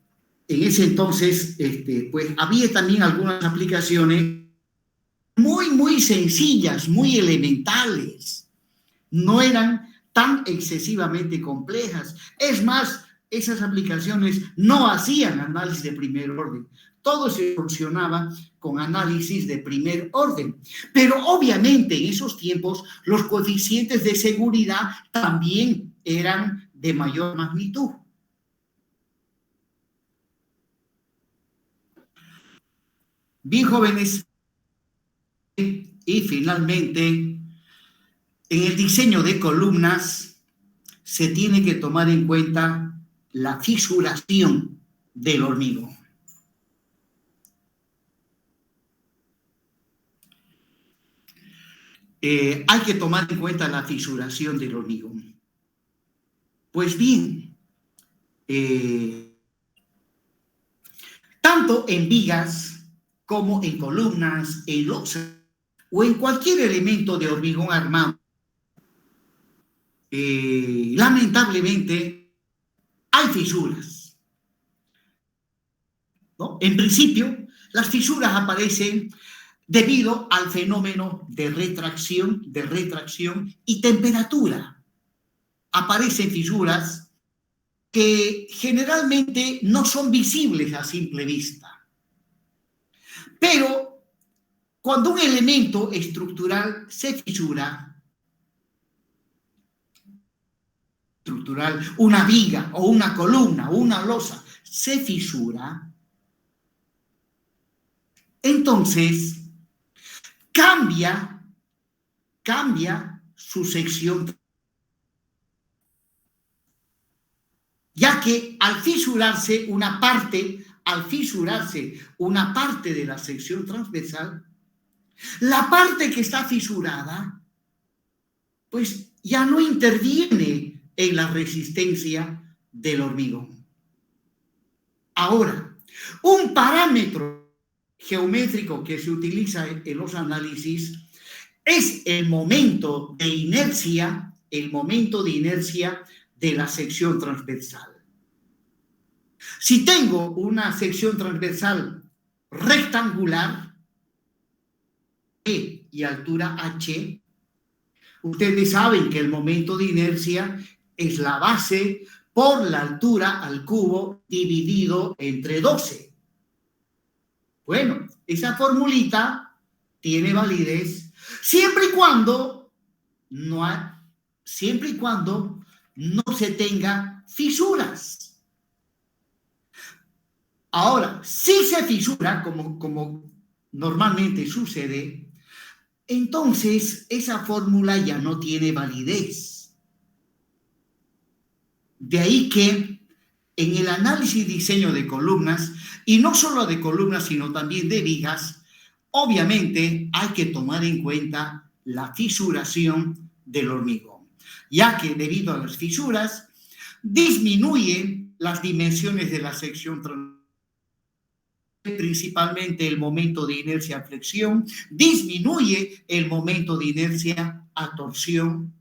ese entonces, pues había también algunas aplicaciones muy sencillas, muy elementales. No eran tan excesivamente complejas. Es más, esas aplicaciones no hacían análisis de primer orden. Todo se funcionaba con análisis de primer orden. Pero obviamente en esos tiempos los coeficientes de seguridad también eran de mayor magnitud. Bien, jóvenes, y finalmente, en el diseño de columnas se tiene que tomar en cuenta la fisuración del hormigón. Hay que tomar en cuenta la fisuración del hormigón. Pues bien, tanto en vigas como en columnas, en losas o en cualquier elemento de hormigón armado, lamentablemente hay fisuras, ¿no? En principio, las fisuras aparecen debido al fenómeno de retracción y temperatura. Aparecen fisuras que generalmente no son visibles a simple vista. Pero cuando un elemento estructural se fisura, una viga o una columna o una losa se fisura, entonces cambia su sección, ya que al fisurarse una parte de la sección transversal, la parte que está fisurada, pues ya no interviene en la resistencia del hormigón. Ahora, un parámetro geométrico que se utiliza en los análisis es el momento de inercia de la sección transversal. Si tengo una sección transversal rectangular, E y altura H, ustedes saben que el momento de inercia es la base por la altura al cubo dividido entre 12. Bueno, esa formulita tiene validez siempre y cuando no se tenga fisuras. Ahora, si se fisura, como normalmente sucede, entonces esa fórmula ya no tiene validez. De ahí que en el análisis y diseño de columnas, y no solo de columnas, sino también de vigas, obviamente hay que tomar en cuenta la fisuración del hormigón, ya que debido a las fisuras disminuyen las dimensiones de la sección transversal, principalmente el momento de inercia a flexión, disminuye el momento de inercia a torsión.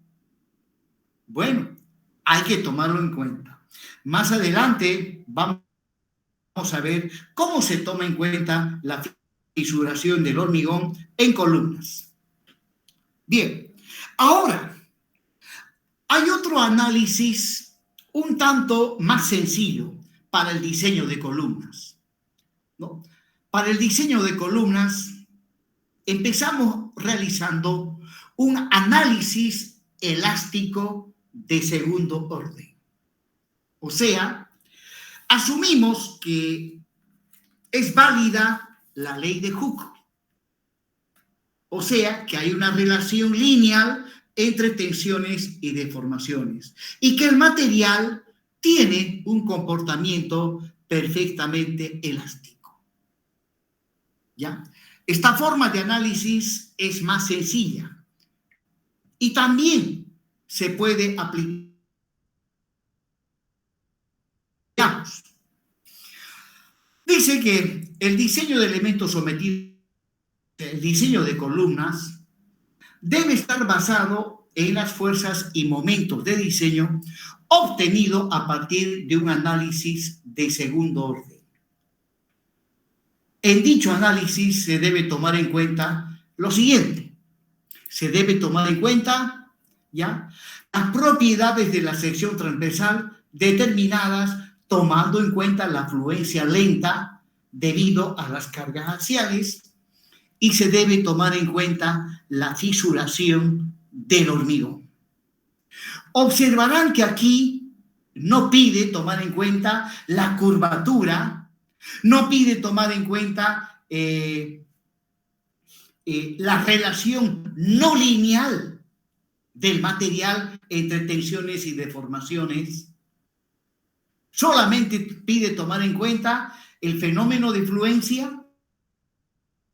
Bueno, hay que tomarlo en cuenta. Más adelante vamos a ver cómo se toma en cuenta la fisuración del hormigón en columnas. Bien, ahora hay otro análisis un tanto más sencillo para el diseño de columnas, ¿no? Para el diseño de columnas empezamos realizando un análisis elástico de segundo orden. O sea, asumimos que es válida la ley de Hooke. O sea, que hay una relación lineal entre tensiones y deformaciones y que el material tiene un comportamiento perfectamente elástico. ¿Ya? Esta forma de análisis es más sencilla y también se puede aplicar. Dice que el diseño de elementos sometidos, el diseño de columnas, debe estar basado en las fuerzas y momentos de diseño obtenido a partir de un análisis de segundo orden. En dicho análisis se debe tomar en cuenta lo siguiente. Se debe tomar en cuenta, ¿ya?, las propiedades de la sección transversal determinadas tomando en cuenta la fluencia lenta debido a las cargas axiales, y se debe tomar en cuenta la fisuración del hormigón. Observarán que aquí no pide tomar en cuenta la curvatura, no pide tomar en cuenta la relación no lineal del material entre tensiones y deformaciones. Solamente pide tomar en cuenta el fenómeno de fluencia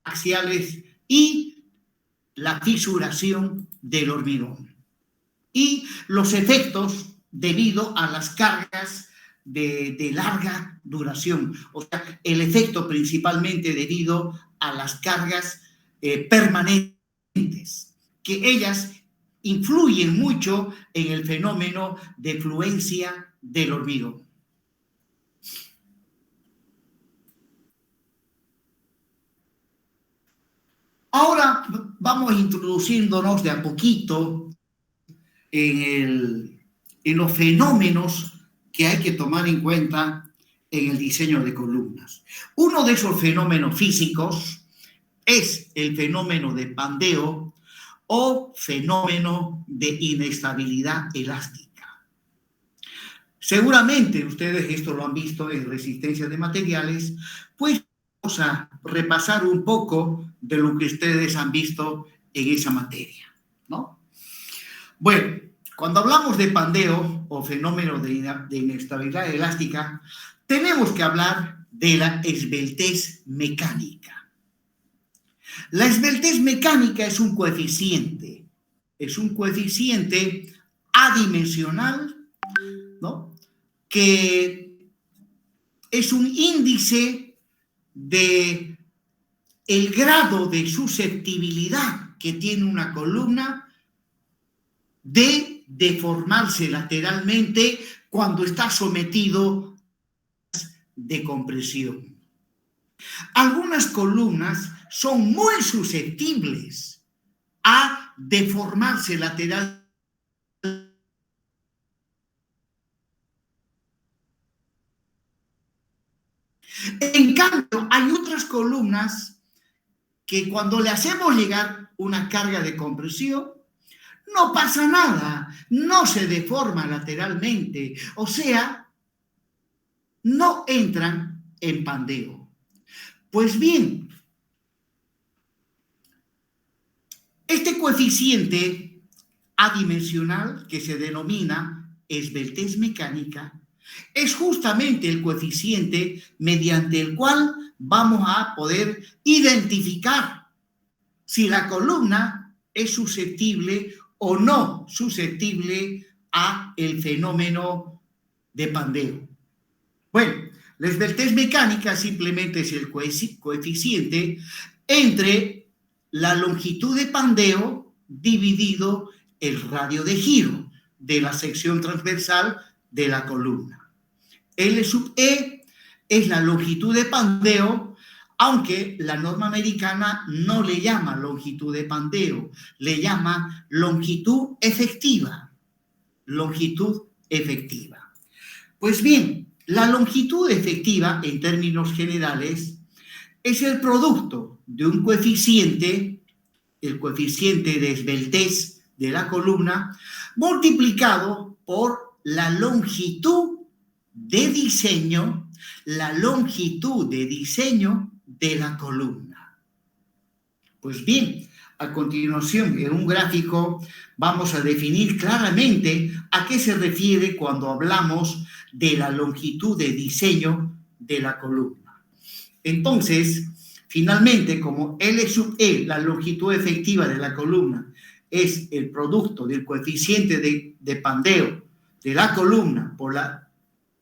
axiales y la fisuración del hormigón y los efectos debido a las cargas de larga duración, o sea, el efecto principalmente debido a las cargas permanentes, que ellas influyen mucho en el fenómeno de fluencia del hormigón. Ahora vamos introduciéndonos de a poquito en los fenómenos que hay que tomar en cuenta en el diseño de columnas. Uno de esos fenómenos físicos es el fenómeno de pandeo o fenómeno de inestabilidad elástica. Seguramente ustedes esto lo han visto en resistencia de materiales, pues vamos a repasar un poco de lo que ustedes han visto en esa materia, ¿no? Bueno, cuando hablamos de pandeo o fenómeno de inestabilidad elástica, tenemos que hablar de la esbeltez mecánica. La esbeltez mecánica es un coeficiente adimensional, ¿no?, que es un índice de el grado de susceptibilidad que tiene una columna de deformarse lateralmente cuando está sometido de compresión. Algunas columnas son muy susceptibles a deformarse lateralmente. En cambio, hay otras columnas que cuando le hacemos llegar una carga de compresión, no pasa nada, no se deforma lateralmente, o sea, no entran en pandeo. Pues bien, este coeficiente adimensional que se denomina esbeltez mecánica es justamente el coeficiente mediante el cual vamos a poder identificar si la columna es susceptible o no susceptible a el fenómeno de pandeo. Bueno, la esbeltez mecánica simplemente es el coeficiente entre la longitud de pandeo dividido el radio de giro de la sección transversal de la columna. L sub E es la longitud de pandeo, aunque la norma americana no le llama longitud de pandeo, le llama longitud efectiva. Longitud efectiva. Pues bien, la longitud efectiva, en términos generales, es el producto de un coeficiente, el coeficiente de esbeltez de la columna, multiplicado por la longitud de diseño, la longitud de diseño de la columna. Pues bien, a continuación, en un gráfico, vamos a definir claramente a qué se refiere cuando hablamos de la longitud de diseño de la columna. Entonces, finalmente, como L sub E, la longitud efectiva de la columna, es el producto del coeficiente de pandeo de la columna por la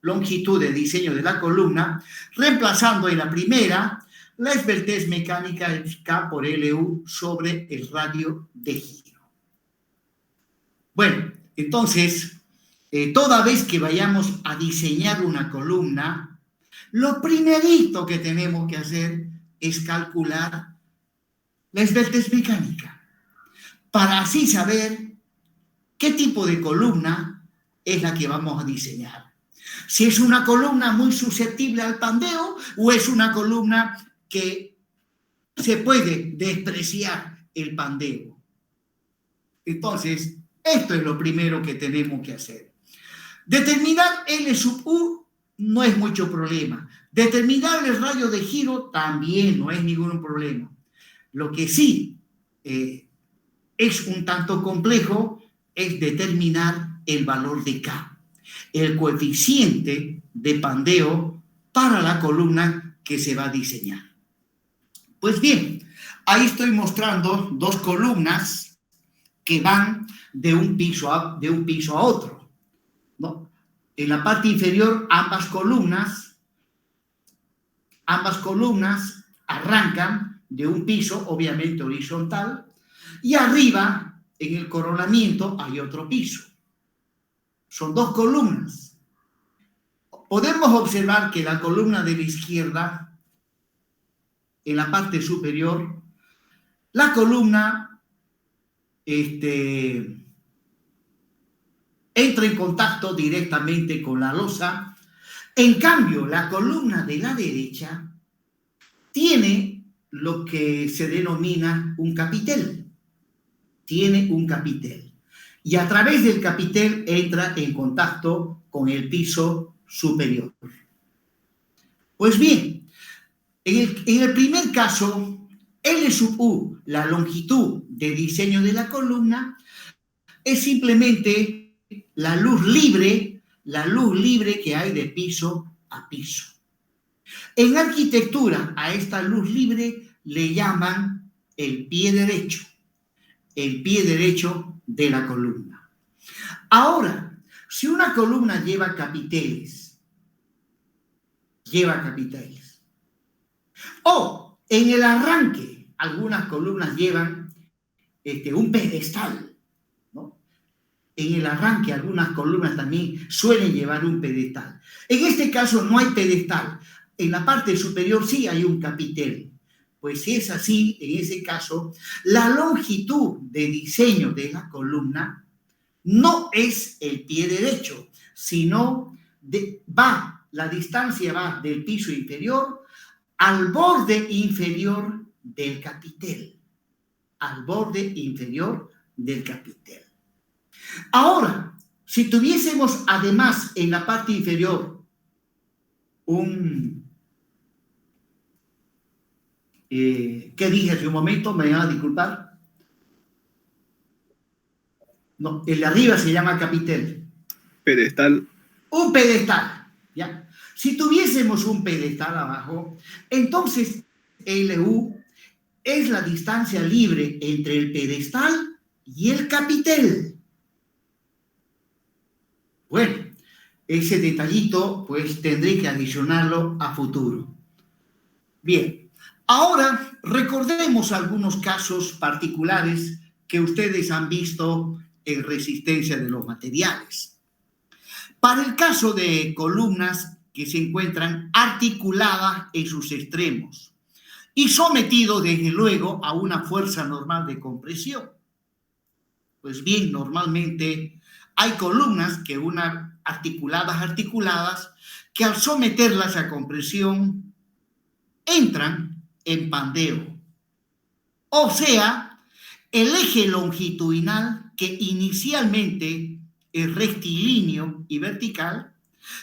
longitud de diseño de la columna, reemplazando en la primera la esbeltez mecánica es K por LU sobre el radio de giro. Bueno, entonces, toda vez que vayamos a diseñar una columna, lo primerito que tenemos que hacer es calcular la esbeltez mecánica, para así saber qué tipo de columna es la que vamos a diseñar. Si es una columna muy susceptible al pandeo o es una columna que se puede despreciar el pandeo. Entonces, esto es lo primero que tenemos que hacer. Determinar L sub U no es mucho problema. Determinar el radio de giro también no es ningún problema. Lo que sí es un tanto complejo es determinar el valor de K, el coeficiente de pandeo para la columna que se va a diseñar. Pues bien, ahí estoy mostrando dos columnas que van de un piso a otro, ¿no? En la parte inferior, ambas columnas arrancan de un piso, obviamente horizontal, y arriba, en el coronamiento, hay otro piso. Son dos columnas. Podemos observar que la columna de la izquierda, en la parte superior, la columna entra en contacto directamente con la losa. En cambio, la columna de la derecha tiene lo que se denomina un capitel. Tiene un capitel. Y a través del capitel entra en contacto con el piso superior. Pues bien, en el primer caso, L sub U, la longitud de diseño de la columna, es simplemente la luz libre que hay de piso a piso. En arquitectura, a esta luz libre le llaman el pie derecho de la columna. Ahora, si una columna lleva capiteles, o en el arranque, algunas columnas llevan un pedestal, ¿no? En el arranque, algunas columnas también suelen llevar un pedestal. En este caso no hay pedestal. En la parte superior sí hay un capitel. Pues si es así, en ese caso, la longitud de diseño de la columna no es el pie derecho, sino la distancia va del piso inferior al borde inferior del capitel. Ahora, si tuviésemos además en la parte inferior ¿qué dije hace un momento? ¿Me van a disculpar? No, el de arriba se llama capitel. Pedestal. Un pedestal, ¿ya? Si tuviésemos un pedestal abajo, entonces LU es la distancia libre entre el pedestal y el capitel. Bueno, ese detallito pues tendré que adicionarlo a futuro. Bien, ahora recordemos algunos casos particulares que ustedes han visto en resistencia de los materiales. Para el caso de columnas que se encuentran articuladas en sus extremos y sometidos, desde luego, a una fuerza normal de compresión. Pues bien, normalmente hay columnas que articuladas, que al someterlas a compresión entran en pandeo. O sea, el eje longitudinal, que inicialmente es rectilíneo y vertical,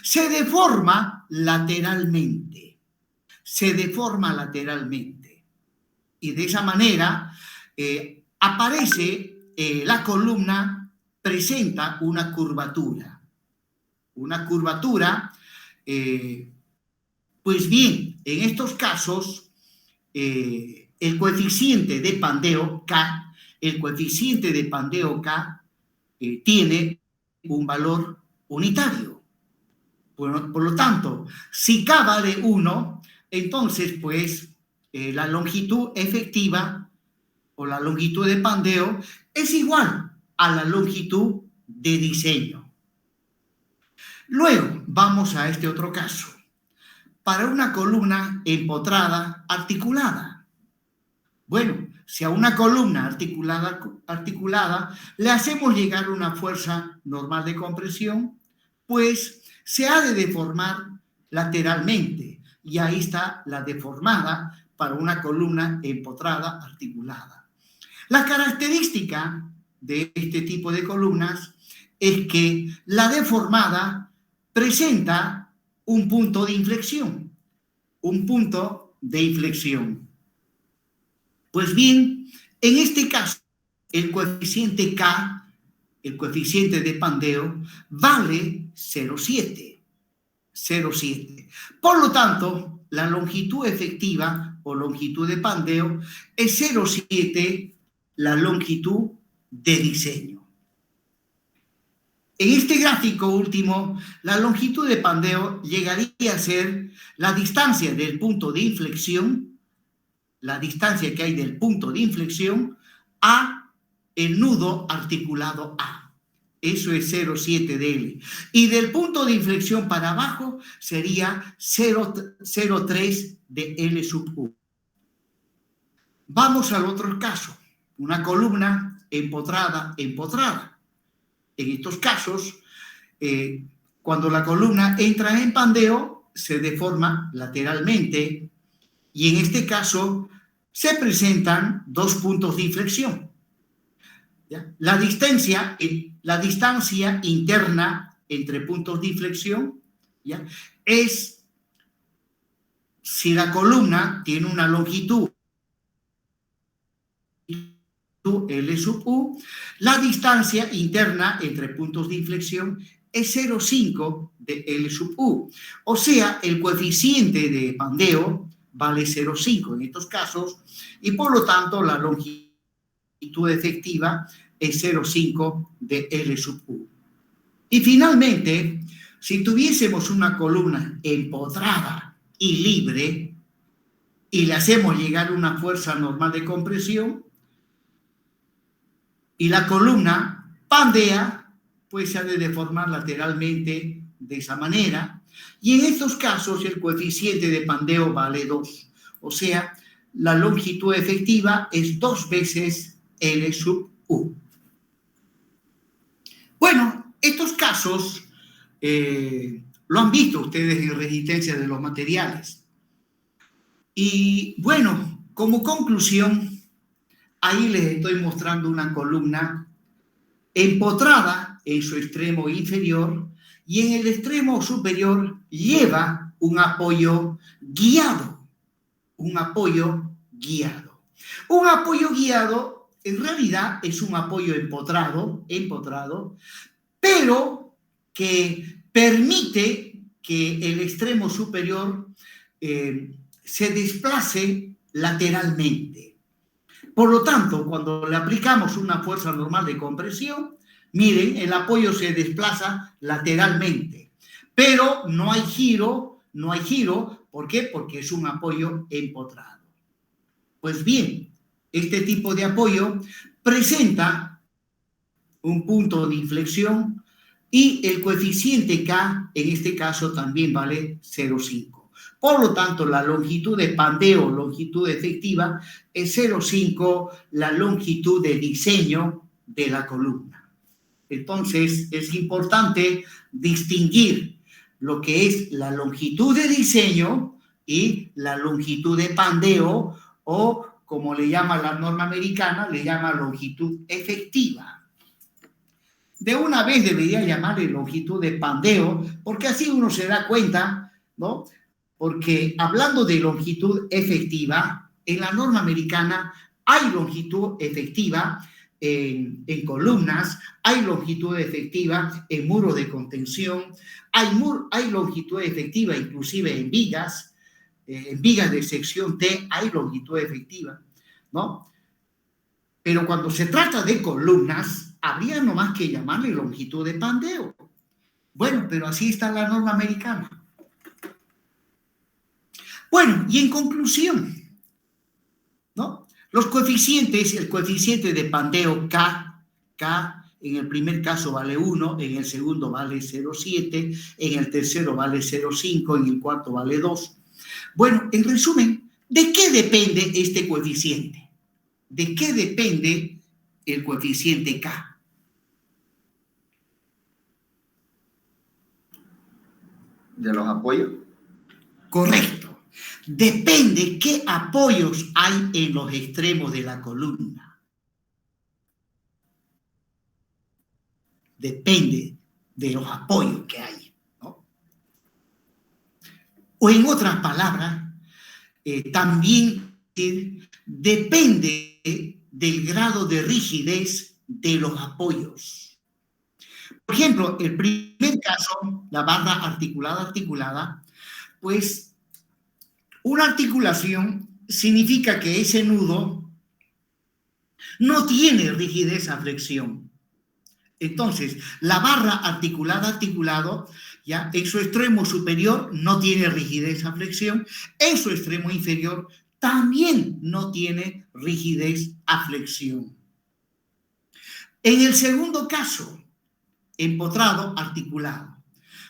se deforma lateralmente. Se deforma lateralmente. Y de esa manera aparece la columna, presenta una curvatura. Una curvatura, pues bien, en estos casos, el coeficiente de pandeo K, tiene un valor unitario. Por lo tanto, si K vale 1, entonces, pues, la longitud efectiva o la longitud de pandeo es igual a la longitud de diseño. Luego, vamos a este otro caso. Para una columna empotrada articulada. Bueno, si a una columna articulada le hacemos llegar una fuerza normal de compresión, pues se ha de deformar lateralmente. Y ahí está la deformada para una columna empotrada articulada. La característica de este tipo de columnas es que la deformada presenta un punto de inflexión. Un punto de inflexión. Pues bien, en este caso, el coeficiente K, el coeficiente de pandeo, vale 0,7. 0,7. Por lo tanto, la longitud efectiva o longitud de pandeo es 0,7 la longitud de diseño. En este gráfico último, la longitud de pandeo llegaría a ser la distancia del punto de inflexión, la distancia que hay del punto de inflexión a el nudo articulado A. Eso es 0,7 de L. Y del punto de inflexión para abajo sería 0,3 de L sub U. Vamos al otro caso. Una columna empotrada. En estos casos, cuando la columna entra en pandeo, se deforma lateralmente y en este caso se presentan dos puntos de inflexión. ¿Ya? La distancia interna entre puntos de inflexión, ¿ya?, es si la columna tiene una longitud L sub U, la distancia interna entre puntos de inflexión es 0,5 de L sub U. O sea, el coeficiente de pandeo vale 0,5 en estos casos y por lo tanto la longitud efectiva es 0,5 de L sub U. Y finalmente, si tuviésemos una columna empotrada y libre y le hacemos llegar una fuerza normal de compresión, y la columna pandea, pues se ha de deformar lateralmente de esa manera. Y en estos casos el coeficiente de pandeo vale 2. O sea, la longitud efectiva es 2 veces L sub U. Bueno, estos casos lo han visto ustedes en resistencia de los materiales. Y bueno, como conclusión, ahí les estoy mostrando una columna empotrada en su extremo inferior y en el extremo superior lleva un apoyo guiado. Un apoyo guiado. Un apoyo guiado en realidad es un apoyo empotrado, pero que permite que el extremo superior se desplace lateralmente. Por lo tanto, cuando le aplicamos una fuerza normal de compresión, miren, el apoyo se desplaza lateralmente, pero no hay giro. ¿Por qué? Porque es un apoyo empotrado. Pues bien, este tipo de apoyo presenta un punto de inflexión y el coeficiente K, en este caso, también vale 0,5. Por lo tanto, la longitud de pandeo, longitud efectiva, es 0,5 la longitud de diseño de la columna. Entonces, es importante distinguir lo que es la longitud de diseño y la longitud de pandeo, o como le llama la norma americana, le llama longitud efectiva. de una vez debería llamarle longitud de pandeo, porque así uno se da cuenta, ¿no? Porque hablando de longitud efectiva, en la norma americana hay longitud efectiva en columnas, hay longitud efectiva en muros de contención, hay longitud efectiva inclusive en vigas de sección T hay longitud efectiva, ¿no? Pero cuando se trata de columnas, habría nomás que llamarle longitud de pandeo. Bueno, pero así está la norma americana. Bueno, y en conclusión, ¿no? Los coeficientes, el coeficiente de pandeo K, en el primer caso vale 1, en el segundo vale 0,7, en el tercero vale 0,5, en el cuarto vale 2. Bueno, en resumen, ¿de qué depende este coeficiente? ¿De qué depende el coeficiente K? ¿De los apoyos? Correcto. Depende qué apoyos hay en los extremos de la columna. Depende de los apoyos que hay, ¿no? O en otras palabras, también depende del grado de rigidez de los apoyos. Por ejemplo, el primer caso, la barra articulada, pues una articulación significa que ese nudo no tiene rigidez a flexión. Entonces, la barra articulado, ya en su extremo superior no tiene rigidez a flexión, en su extremo inferior también no tiene rigidez a flexión. En el segundo caso, empotrado articulado,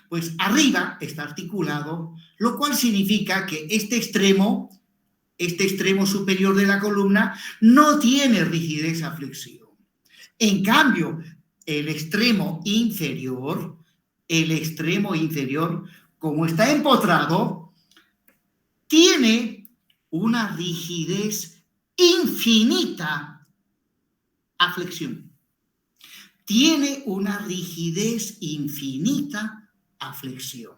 pues arriba está articulado, lo cual significa que este extremo superior de la columna no tiene rigidez a flexión. En cambio, el extremo inferior, como está empotrado, tiene una rigidez infinita a flexión. Tiene una rigidez infinita a flexión.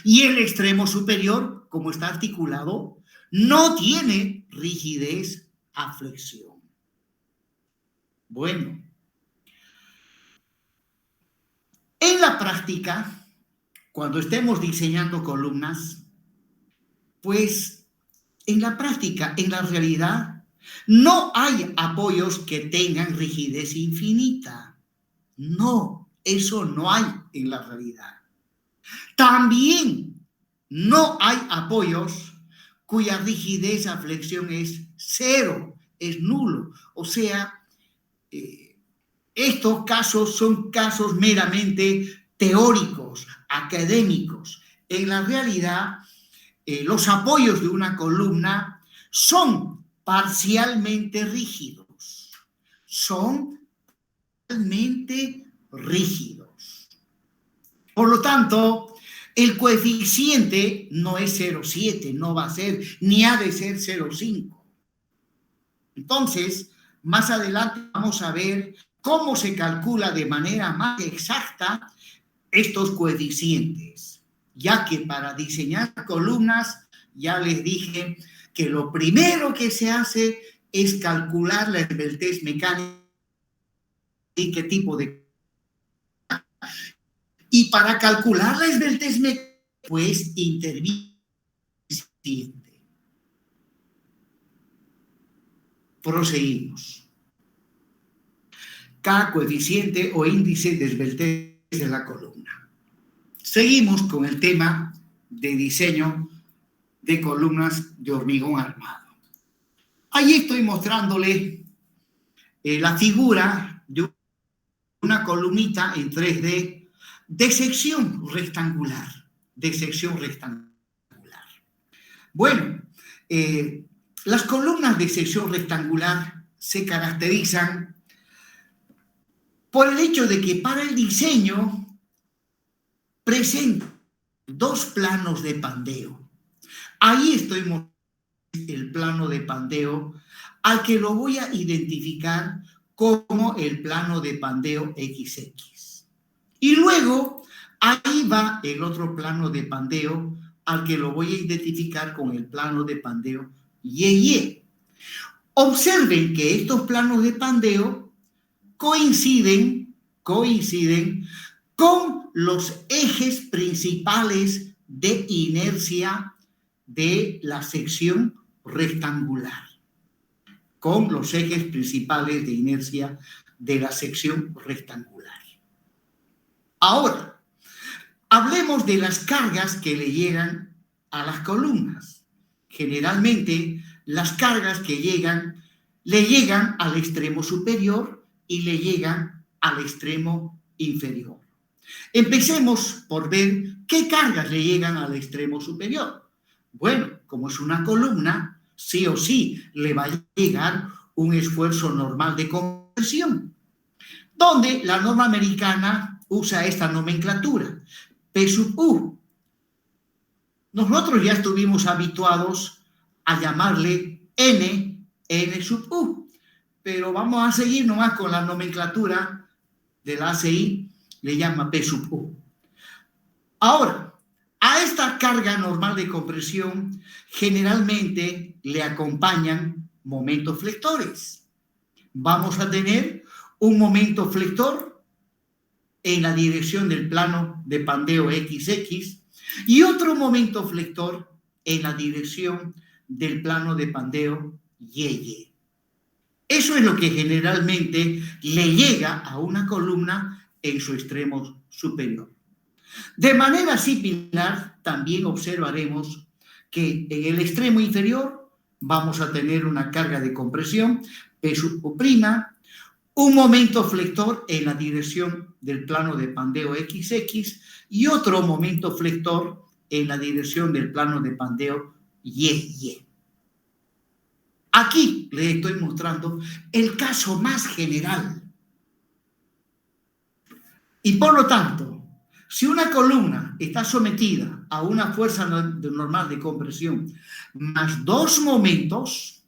Y el extremo superior, como está articulado, no tiene rigidez a flexión. Bueno, en la práctica, cuando estemos diseñando columnas, pues en la práctica, en la realidad, no hay apoyos que tengan rigidez infinita. No, eso no hay en la realidad. También no hay apoyos cuya rigidez a flexión es cero, es nulo. O sea, estos casos son casos meramente teóricos, académicos. En la realidad, los apoyos de una columna son parcialmente rígidos. Son parcialmente rígidos. Por lo tanto, el coeficiente no es 0,7, no va a ser, ni ha de ser 0,5. Entonces, más adelante vamos a ver cómo se calcula de manera más exacta estos coeficientes, ya que para diseñar columnas, ya les dije que lo primero que se hace es calcular la esbeltez mecánica y qué tipo de... Y para calcular la esbeltez mecánica, pues interviene el siguiente. Proseguimos. K, coeficiente o índice de esbeltez de la columna. Seguimos con el tema de diseño de columnas de hormigón armado. Ahí estoy mostrándole la figura de una columnita en 3D de sección rectangular. Bueno, las columnas de sección rectangular se caracterizan por el hecho de que para el diseño presentan dos planos de pandeo. Ahí estoy mostrando el plano de pandeo, al que lo voy a identificar como el plano de pandeo XX. Y luego, ahí va el otro plano de pandeo, al que lo voy a identificar con el plano de pandeo Ye-Ye. Observen que estos planos de pandeo coinciden con los ejes principales de inercia de la sección rectangular. Con los ejes principales de inercia de la sección rectangular. Ahora, hablemos de las cargas que le llegan a las columnas. Generalmente, las cargas que le llegan al extremo superior y le llegan al extremo inferior. Empecemos por ver qué cargas le llegan al extremo superior. Bueno, como es una columna, sí o sí le va a llegar un esfuerzo normal de compresión, donde la norma americana usa esta nomenclatura, P sub U. Nosotros ya estuvimos habituados a llamarle N sub U, pero vamos a seguir nomás con la nomenclatura de la ACI, le llama P sub U. Ahora, a esta carga normal de compresión generalmente le acompañan momentos flectores. Vamos a tener un momento flector en la dirección del plano de pandeo XX y otro momento flector en la dirección del plano de pandeo Ye-Ye. Eso es lo que generalmente le llega a una columna en su extremo superior. De manera similar, también observaremos que en el extremo inferior vamos a tener una carga de compresión, P sub U', un momento flector en la dirección del plano de pandeo XX y otro momento flector en la dirección del plano de pandeo Ye-Ye. Aquí les estoy mostrando el caso más general. Y por lo tanto, si una columna está sometida a una fuerza normal de compresión más dos momentos,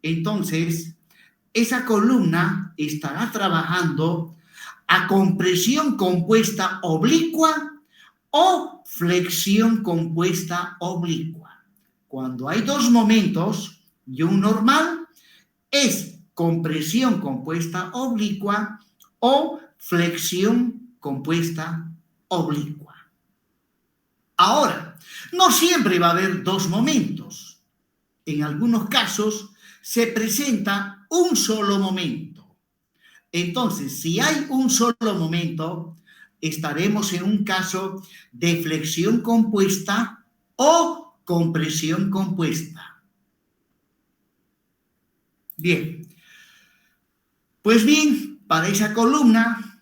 entonces esa columna estará trabajando a compresión compuesta oblicua o flexión compuesta oblicua. Cuando hay dos momentos y un normal, es compresión compuesta oblicua o flexión compuesta oblicua. Ahora, no siempre va a haber dos momentos. En algunos casos se presenta un solo momento. Entonces, si hay un solo momento, estaremos en un caso de flexión compuesta o compresión compuesta. Bien, pues bien, para esa columna,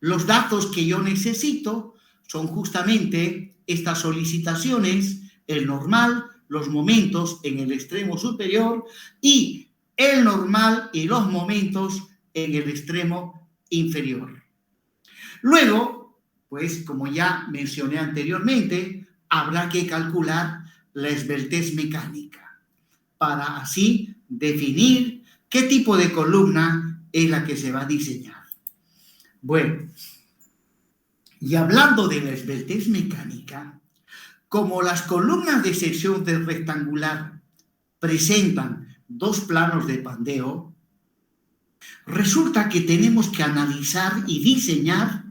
los datos que yo necesito son justamente estas solicitaciones, el normal, los momentos en el extremo superior y el normal y los momentos en el extremo inferior. Luego, pues como ya mencioné anteriormente, habrá que calcular la esbeltez mecánica para así definir qué tipo de columna es la que se va a diseñar. Bueno, y hablando de la esbeltez mecánica, como las columnas de sección rectangular presentan dos planos de pandeo, resulta que tenemos que analizar y diseñar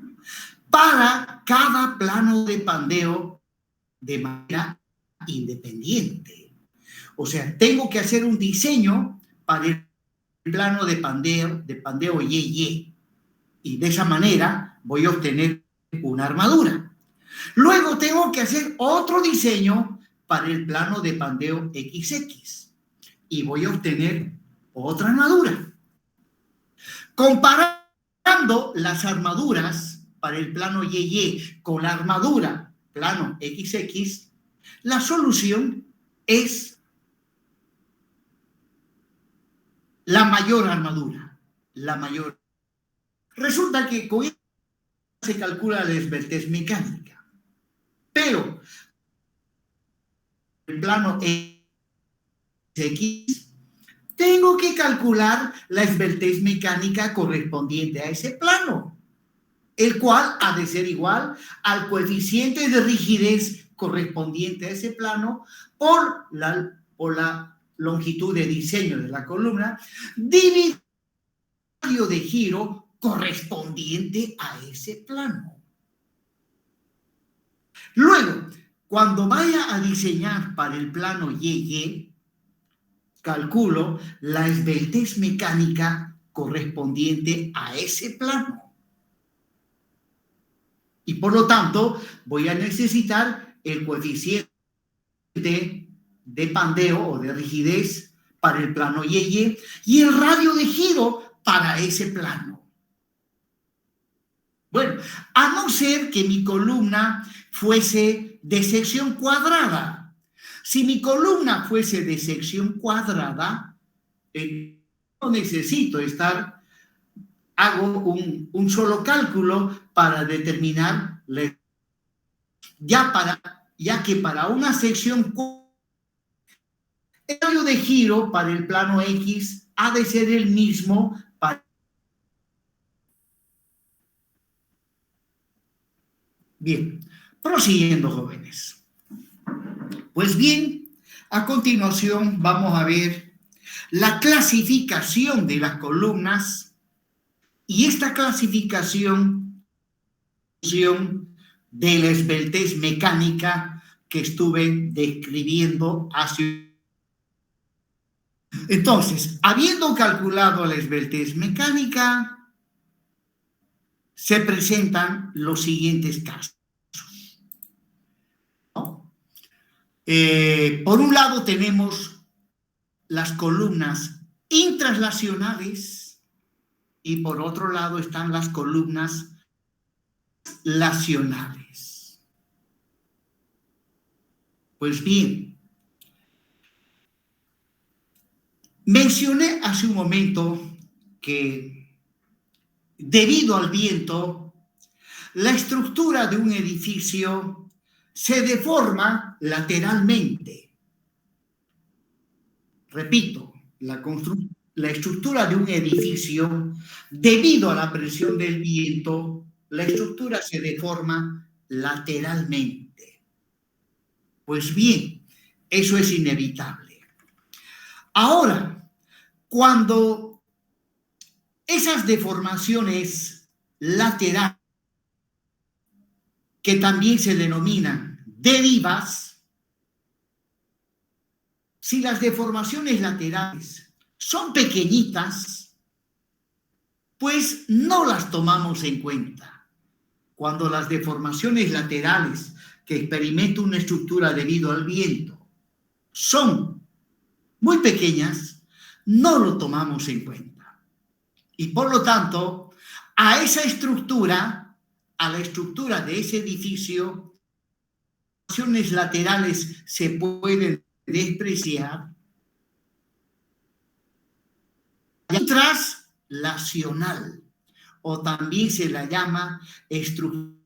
para cada plano de pandeo de manera independiente. O sea, tengo que hacer un diseño para el plano de pandeo Ye-Ye. Y de esa manera voy a obtener una armadura. Luego tengo que hacer otro diseño para el plano de pandeo XX. Y voy a obtener otra armadura. Comparando las armaduras para el plano Ye-Ye con la armadura plano XX, la solución es la mayor armadura, la mayor. Resulta que con esto se calcula la esbeltez mecánica, pero el plano X tengo que calcular la esbeltez mecánica correspondiente a ese plano. el cual ha de ser igual al coeficiente de rigidez correspondiente a ese plano por la longitud de diseño de la columna, dividido el radio de giro correspondiente a ese plano. Luego, cuando vaya a diseñar para el plano YY, calculo la esbeltez mecánica correspondiente a ese plano. Y por lo tanto, voy a necesitar el coeficiente de pandeo o de rigidez para el plano YY y el radio de giro para ese plano. Bueno, a no ser que mi columna fuese de sección cuadrada. Si mi columna fuese de sección cuadrada, no necesito hago un solo cálculo para determinar ya que para una sección el radio de giro para el plano X ha de ser el mismo para... Bien, prosiguiendo, jóvenes. Pues bien, a continuación vamos a ver la clasificación de las columnas y esta clasificación de la esbeltez mecánica que estuve describiendo hace. Entonces, habiendo calculado la esbeltez mecánica, se presentan los siguientes casos. ¿No? Por un lado tenemos las columnas intraslacionales y por otro lado están las columnas lacionales. Pues bien, mencioné hace un momento que debido al viento, la estructura de un edificio se deforma lateralmente. Repito, la estructura de un edificio, debido a la presión del viento, la estructura se deforma lateralmente. Pues bien, eso es inevitable. Ahora, cuando esas deformaciones laterales, que también se denominan derivas, si las deformaciones laterales son pequeñitas, pues no las tomamos en cuenta. Cuando las deformaciones laterales que experimenta una estructura debido al viento son muy pequeñas, no lo tomamos en cuenta. Y por lo tanto, a esa estructura, a la estructura de ese edificio, las deformaciones laterales se pueden despreciar. Translacional, o también se la llama estructura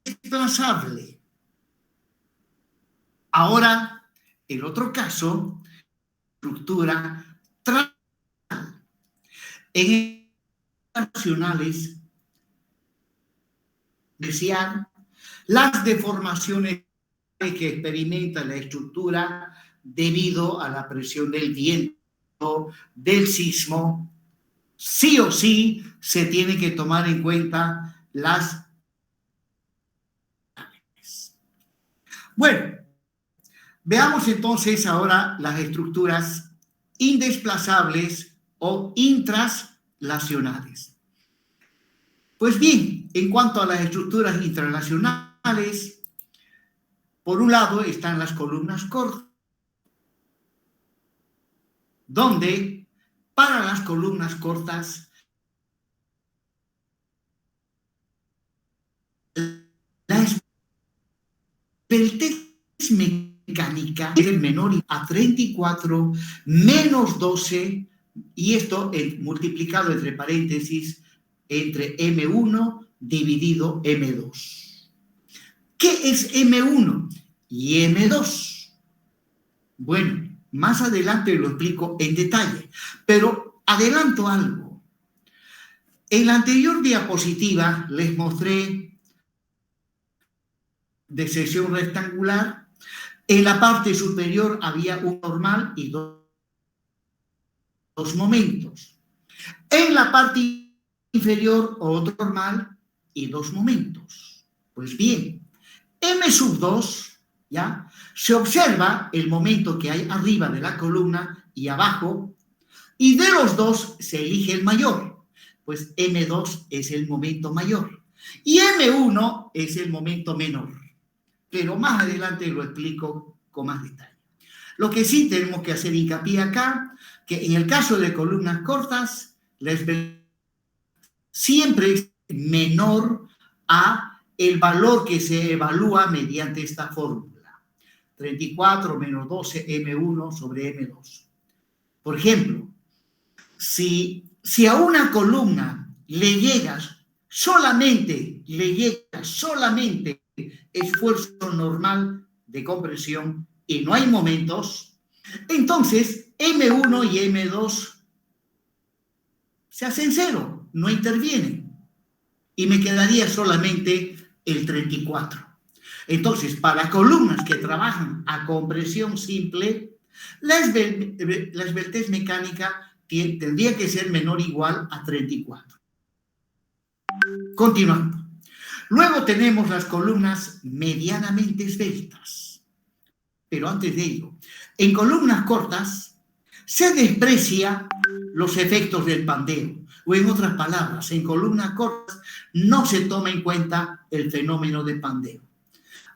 desplazable. Ahora, el otro caso, estructura translacional. En nacionales, desear las deformaciones que experimenta la estructura debido a la presión del viento, del sismo, sí o sí se tiene que tomar en cuenta las. Bueno, veamos entonces ahora las estructuras indesplazables o intraslacionales. Pues bien, en cuanto a las estructuras intraslacionales, por un lado están las columnas cortas, donde para las columnas cortas la esbeltez mecánica es menor a 34 menos 12, y esto multiplicado entre paréntesis entre M1 dividido M2. ¿Qué es M1 y M2? Bueno, más adelante lo explico en detalle, pero adelanto algo. En la anterior diapositiva les mostré de sección rectangular. En la parte superior había un normal y dos momentos. En la parte inferior, otro normal y dos momentos. Pues bien, M2, ¿ya? Se observa el momento que hay arriba de la columna y abajo, y de los dos se elige el mayor. Pues M2 es el momento mayor y M1 es el momento menor. Pero más adelante lo explico con más detalle. Lo que sí tenemos que hacer hincapié acá, que en el caso de columnas cortas, la esbeltez siempre es menor a el valor que se evalúa mediante esta fórmula. 34 menos 12 M1 sobre M2. Por ejemplo, si a una columna le llega solamente esfuerzo normal de compresión y no hay momentos, entonces M1 y M2 se hacen cero, no intervienen. Y me quedaría solamente el 34. Entonces, para columnas que trabajan a compresión simple, la esbeltez mecánica tendría que ser menor o igual a 34. Continuando. Luego tenemos las columnas medianamente esbeltas. Pero antes de ello, en columnas cortas se desprecia los efectos del pandeo. O en otras palabras, en columnas cortas no se toma en cuenta el fenómeno de pandeo.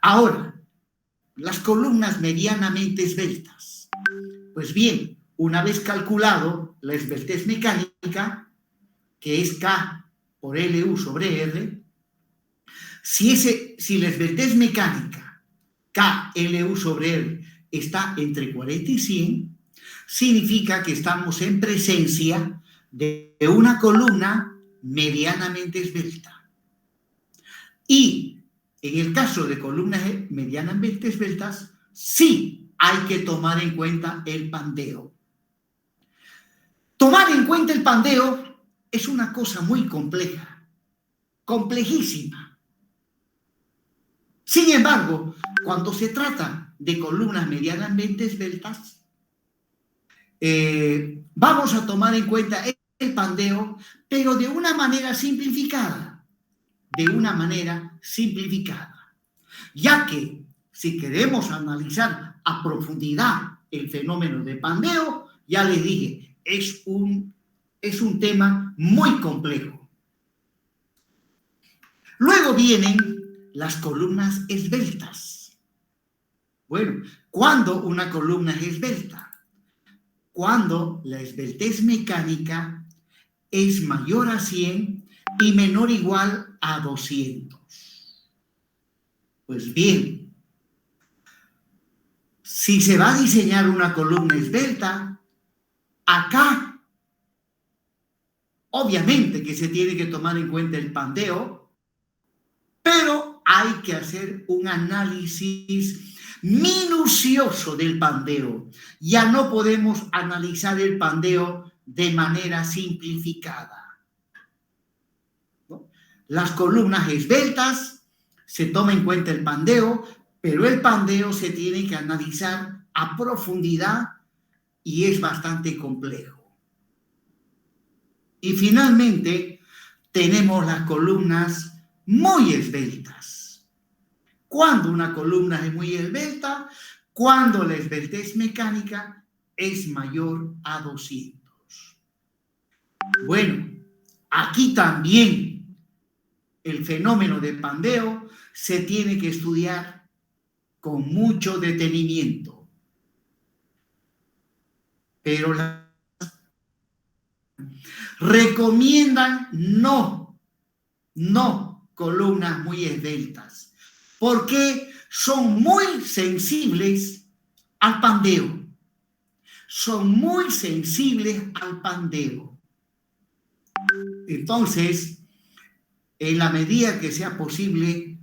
Ahora, las columnas medianamente esbeltas. Pues bien, una vez calculado la esbeltez mecánica, que es K por LU sobre R, si la esbeltez mecánica K, LU sobre R está entre 40 y 100, significa que estamos en presencia de una columna medianamente esbelta. Y en el caso de columnas medianamente esbeltas, sí hay que tomar en cuenta el pandeo. Tomar en cuenta el pandeo es una cosa muy compleja, complejísima. Sin embargo, cuando se trata de columnas medianamente esbeltas, vamos a tomar en cuenta el pandeo, pero de una manera simplificada. Ya que si queremos analizar a profundidad el fenómeno de pandeo, ya les dije, es un tema muy complejo. Luego vienen las columnas esbeltas. Bueno, ¿cuándo una columna es esbelta? Cuando la esbeltez mecánica es mayor a 100 y menor o igual a 200. Pues bien, si se va a diseñar una columna esbelta, acá, obviamente que se tiene que tomar en cuenta el pandeo, pero hay que hacer un análisis minucioso del pandeo. Ya no podemos analizar el pandeo de manera simplificada, ¿no? Las columnas esbeltas se toma en cuenta el pandeo, pero el pandeo se tiene que analizar a profundidad y es bastante complejo. Y finalmente tenemos las columnas muy esbeltas. ¿Cuándo una columna es muy esbelta? Cuando la esbeltez mecánica es mayor a 200. Bueno, aquí también el fenómeno de pandeo se tiene que estudiar con mucho detenimiento. Pero recomiendan no columnas muy esbeltas, porque son muy sensibles al pandeo. Entonces, en la medida que sea posible,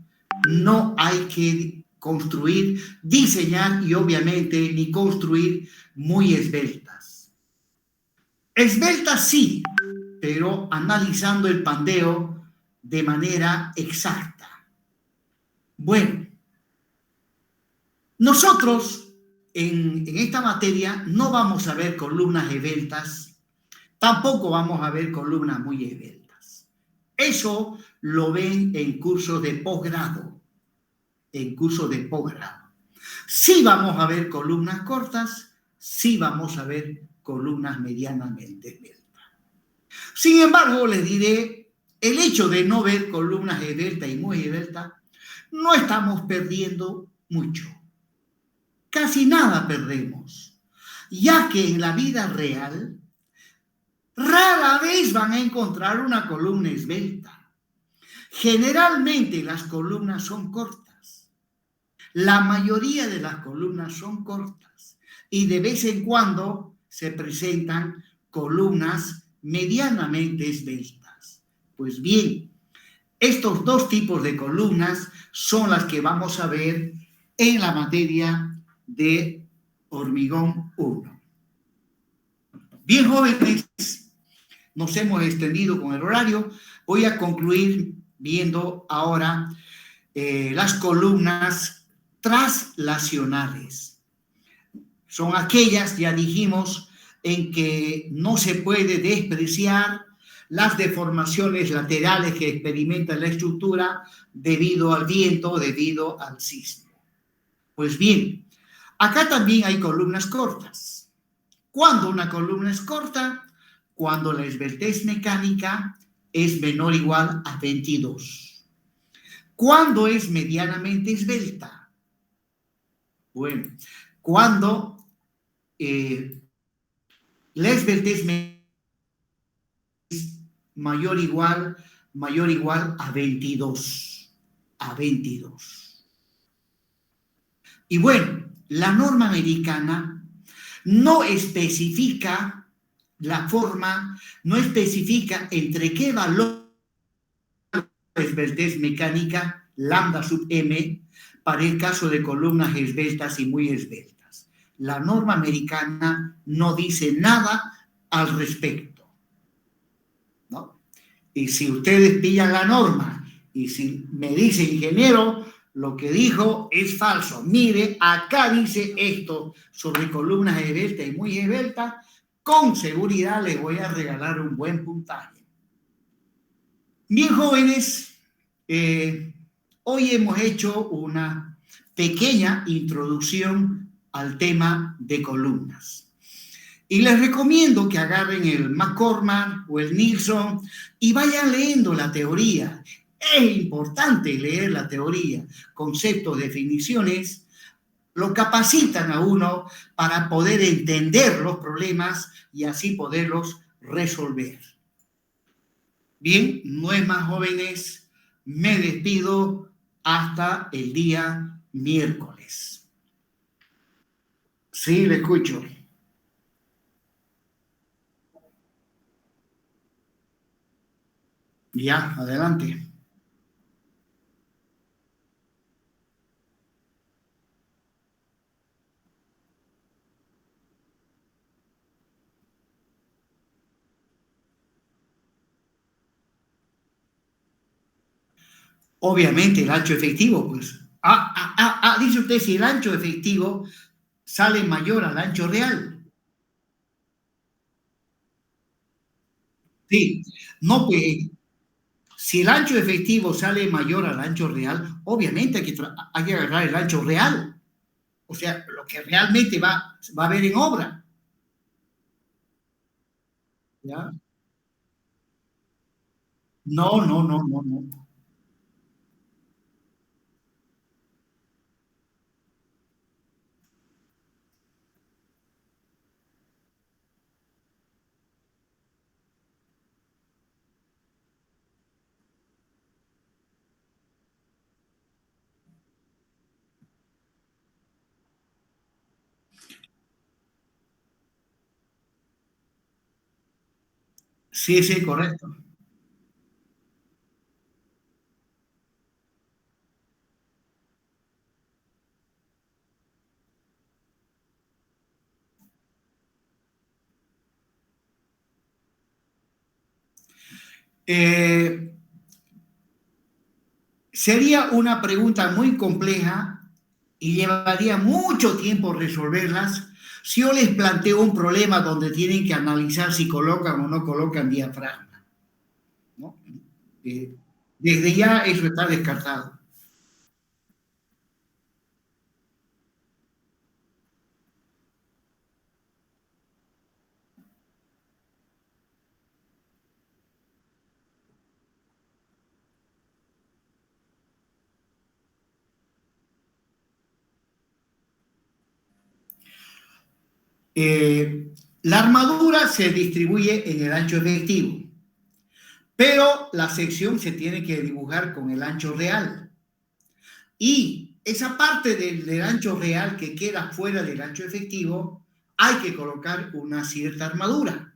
no hay que construir, diseñar y obviamente ni construir muy esbeltas. Esbeltas sí, pero analizando el pandeo de manera exacta. Bueno, nosotros en esta materia no vamos a ver columnas esbeltas, tampoco vamos a ver columnas muy esbeltas. Eso lo ven en cursos de posgrado, Sí vamos a ver columnas cortas, sí vamos a ver columnas medianamente esbeltas. Sin embargo, les diré, el hecho de no ver columnas esbeltas y muy esbeltas, no estamos perdiendo mucho. Casi nada perdemos, ya que en la vida real rara vez van a encontrar una columna esbelta. Generalmente las columnas son cortas. La mayoría de las columnas son cortas y de vez en cuando se presentan columnas medianamente esbeltas. Pues bien, estos dos tipos de columnas son las que vamos a ver en la materia de hormigón 1. Bien, jóvenes, nos hemos extendido con el horario. Voy a concluir viendo ahora las columnas traslacionales. Son aquellas, ya dijimos, en que no se puede despreciar las deformaciones laterales que experimenta la estructura debido al viento, debido al sismo. Pues bien, acá también hay columnas cortas. ¿Cuándo una columna es corta? Cuando la esbeltez mecánica es menor o igual a 22. ¿Cuándo es medianamente esbelta? Bueno, cuando la esbeltez es mayor o igual a 22. A 22. Y bueno, la norma americana no especifica la forma, no especifica entre qué valor la esbeltez mecánica, lambda sub m, para el caso de columnas esbeltas y muy esbeltas. La norma americana no dice nada al respecto, ¿no? Y si ustedes pillan la norma y si me dice ingeniero, lo que dijo es falso. Mire, acá dice esto sobre columnas esbeltas y muy esbeltas, con seguridad les voy a regalar un buen puntaje. Bien, jóvenes, hoy hemos hecho una pequeña introducción al tema de columnas. Y les recomiendo que agarren el McCormack o el Nilsson y vayan leyendo la teoría. Es importante leer la teoría, conceptos, definiciones, lo capacitan a uno para poder entender los problemas y así poderlos resolver. Bien, no es más, jóvenes, me despido hasta el día miércoles. Sí, le escucho. Ya, adelante. Obviamente el ancho efectivo, pues. Dice usted si el ancho efectivo sale mayor al ancho real. Sí, no, pues, si el ancho efectivo sale mayor al ancho real, obviamente hay que agarrar el ancho real. O sea, lo que realmente va a haber en obra. ¿Ya? No, no, no, no, no. Sí, sí, correcto. Sería una pregunta muy compleja y llevaría mucho tiempo resolverlas si yo les planteo un problema donde tienen que analizar si colocan o no colocan diafragma, ¿no? Desde ya eso está descartado. La armadura se distribuye en el ancho efectivo, pero la sección se tiene que dibujar con el ancho real. Y esa parte del ancho real que queda fuera del ancho efectivo, hay que colocar una cierta armadura.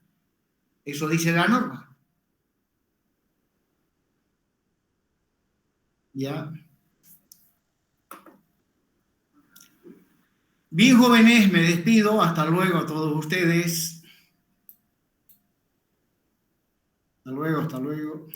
Eso dice la norma. ¿Ya? Bien, jóvenes, me despido. Hasta luego a todos ustedes. Hasta luego, hasta luego.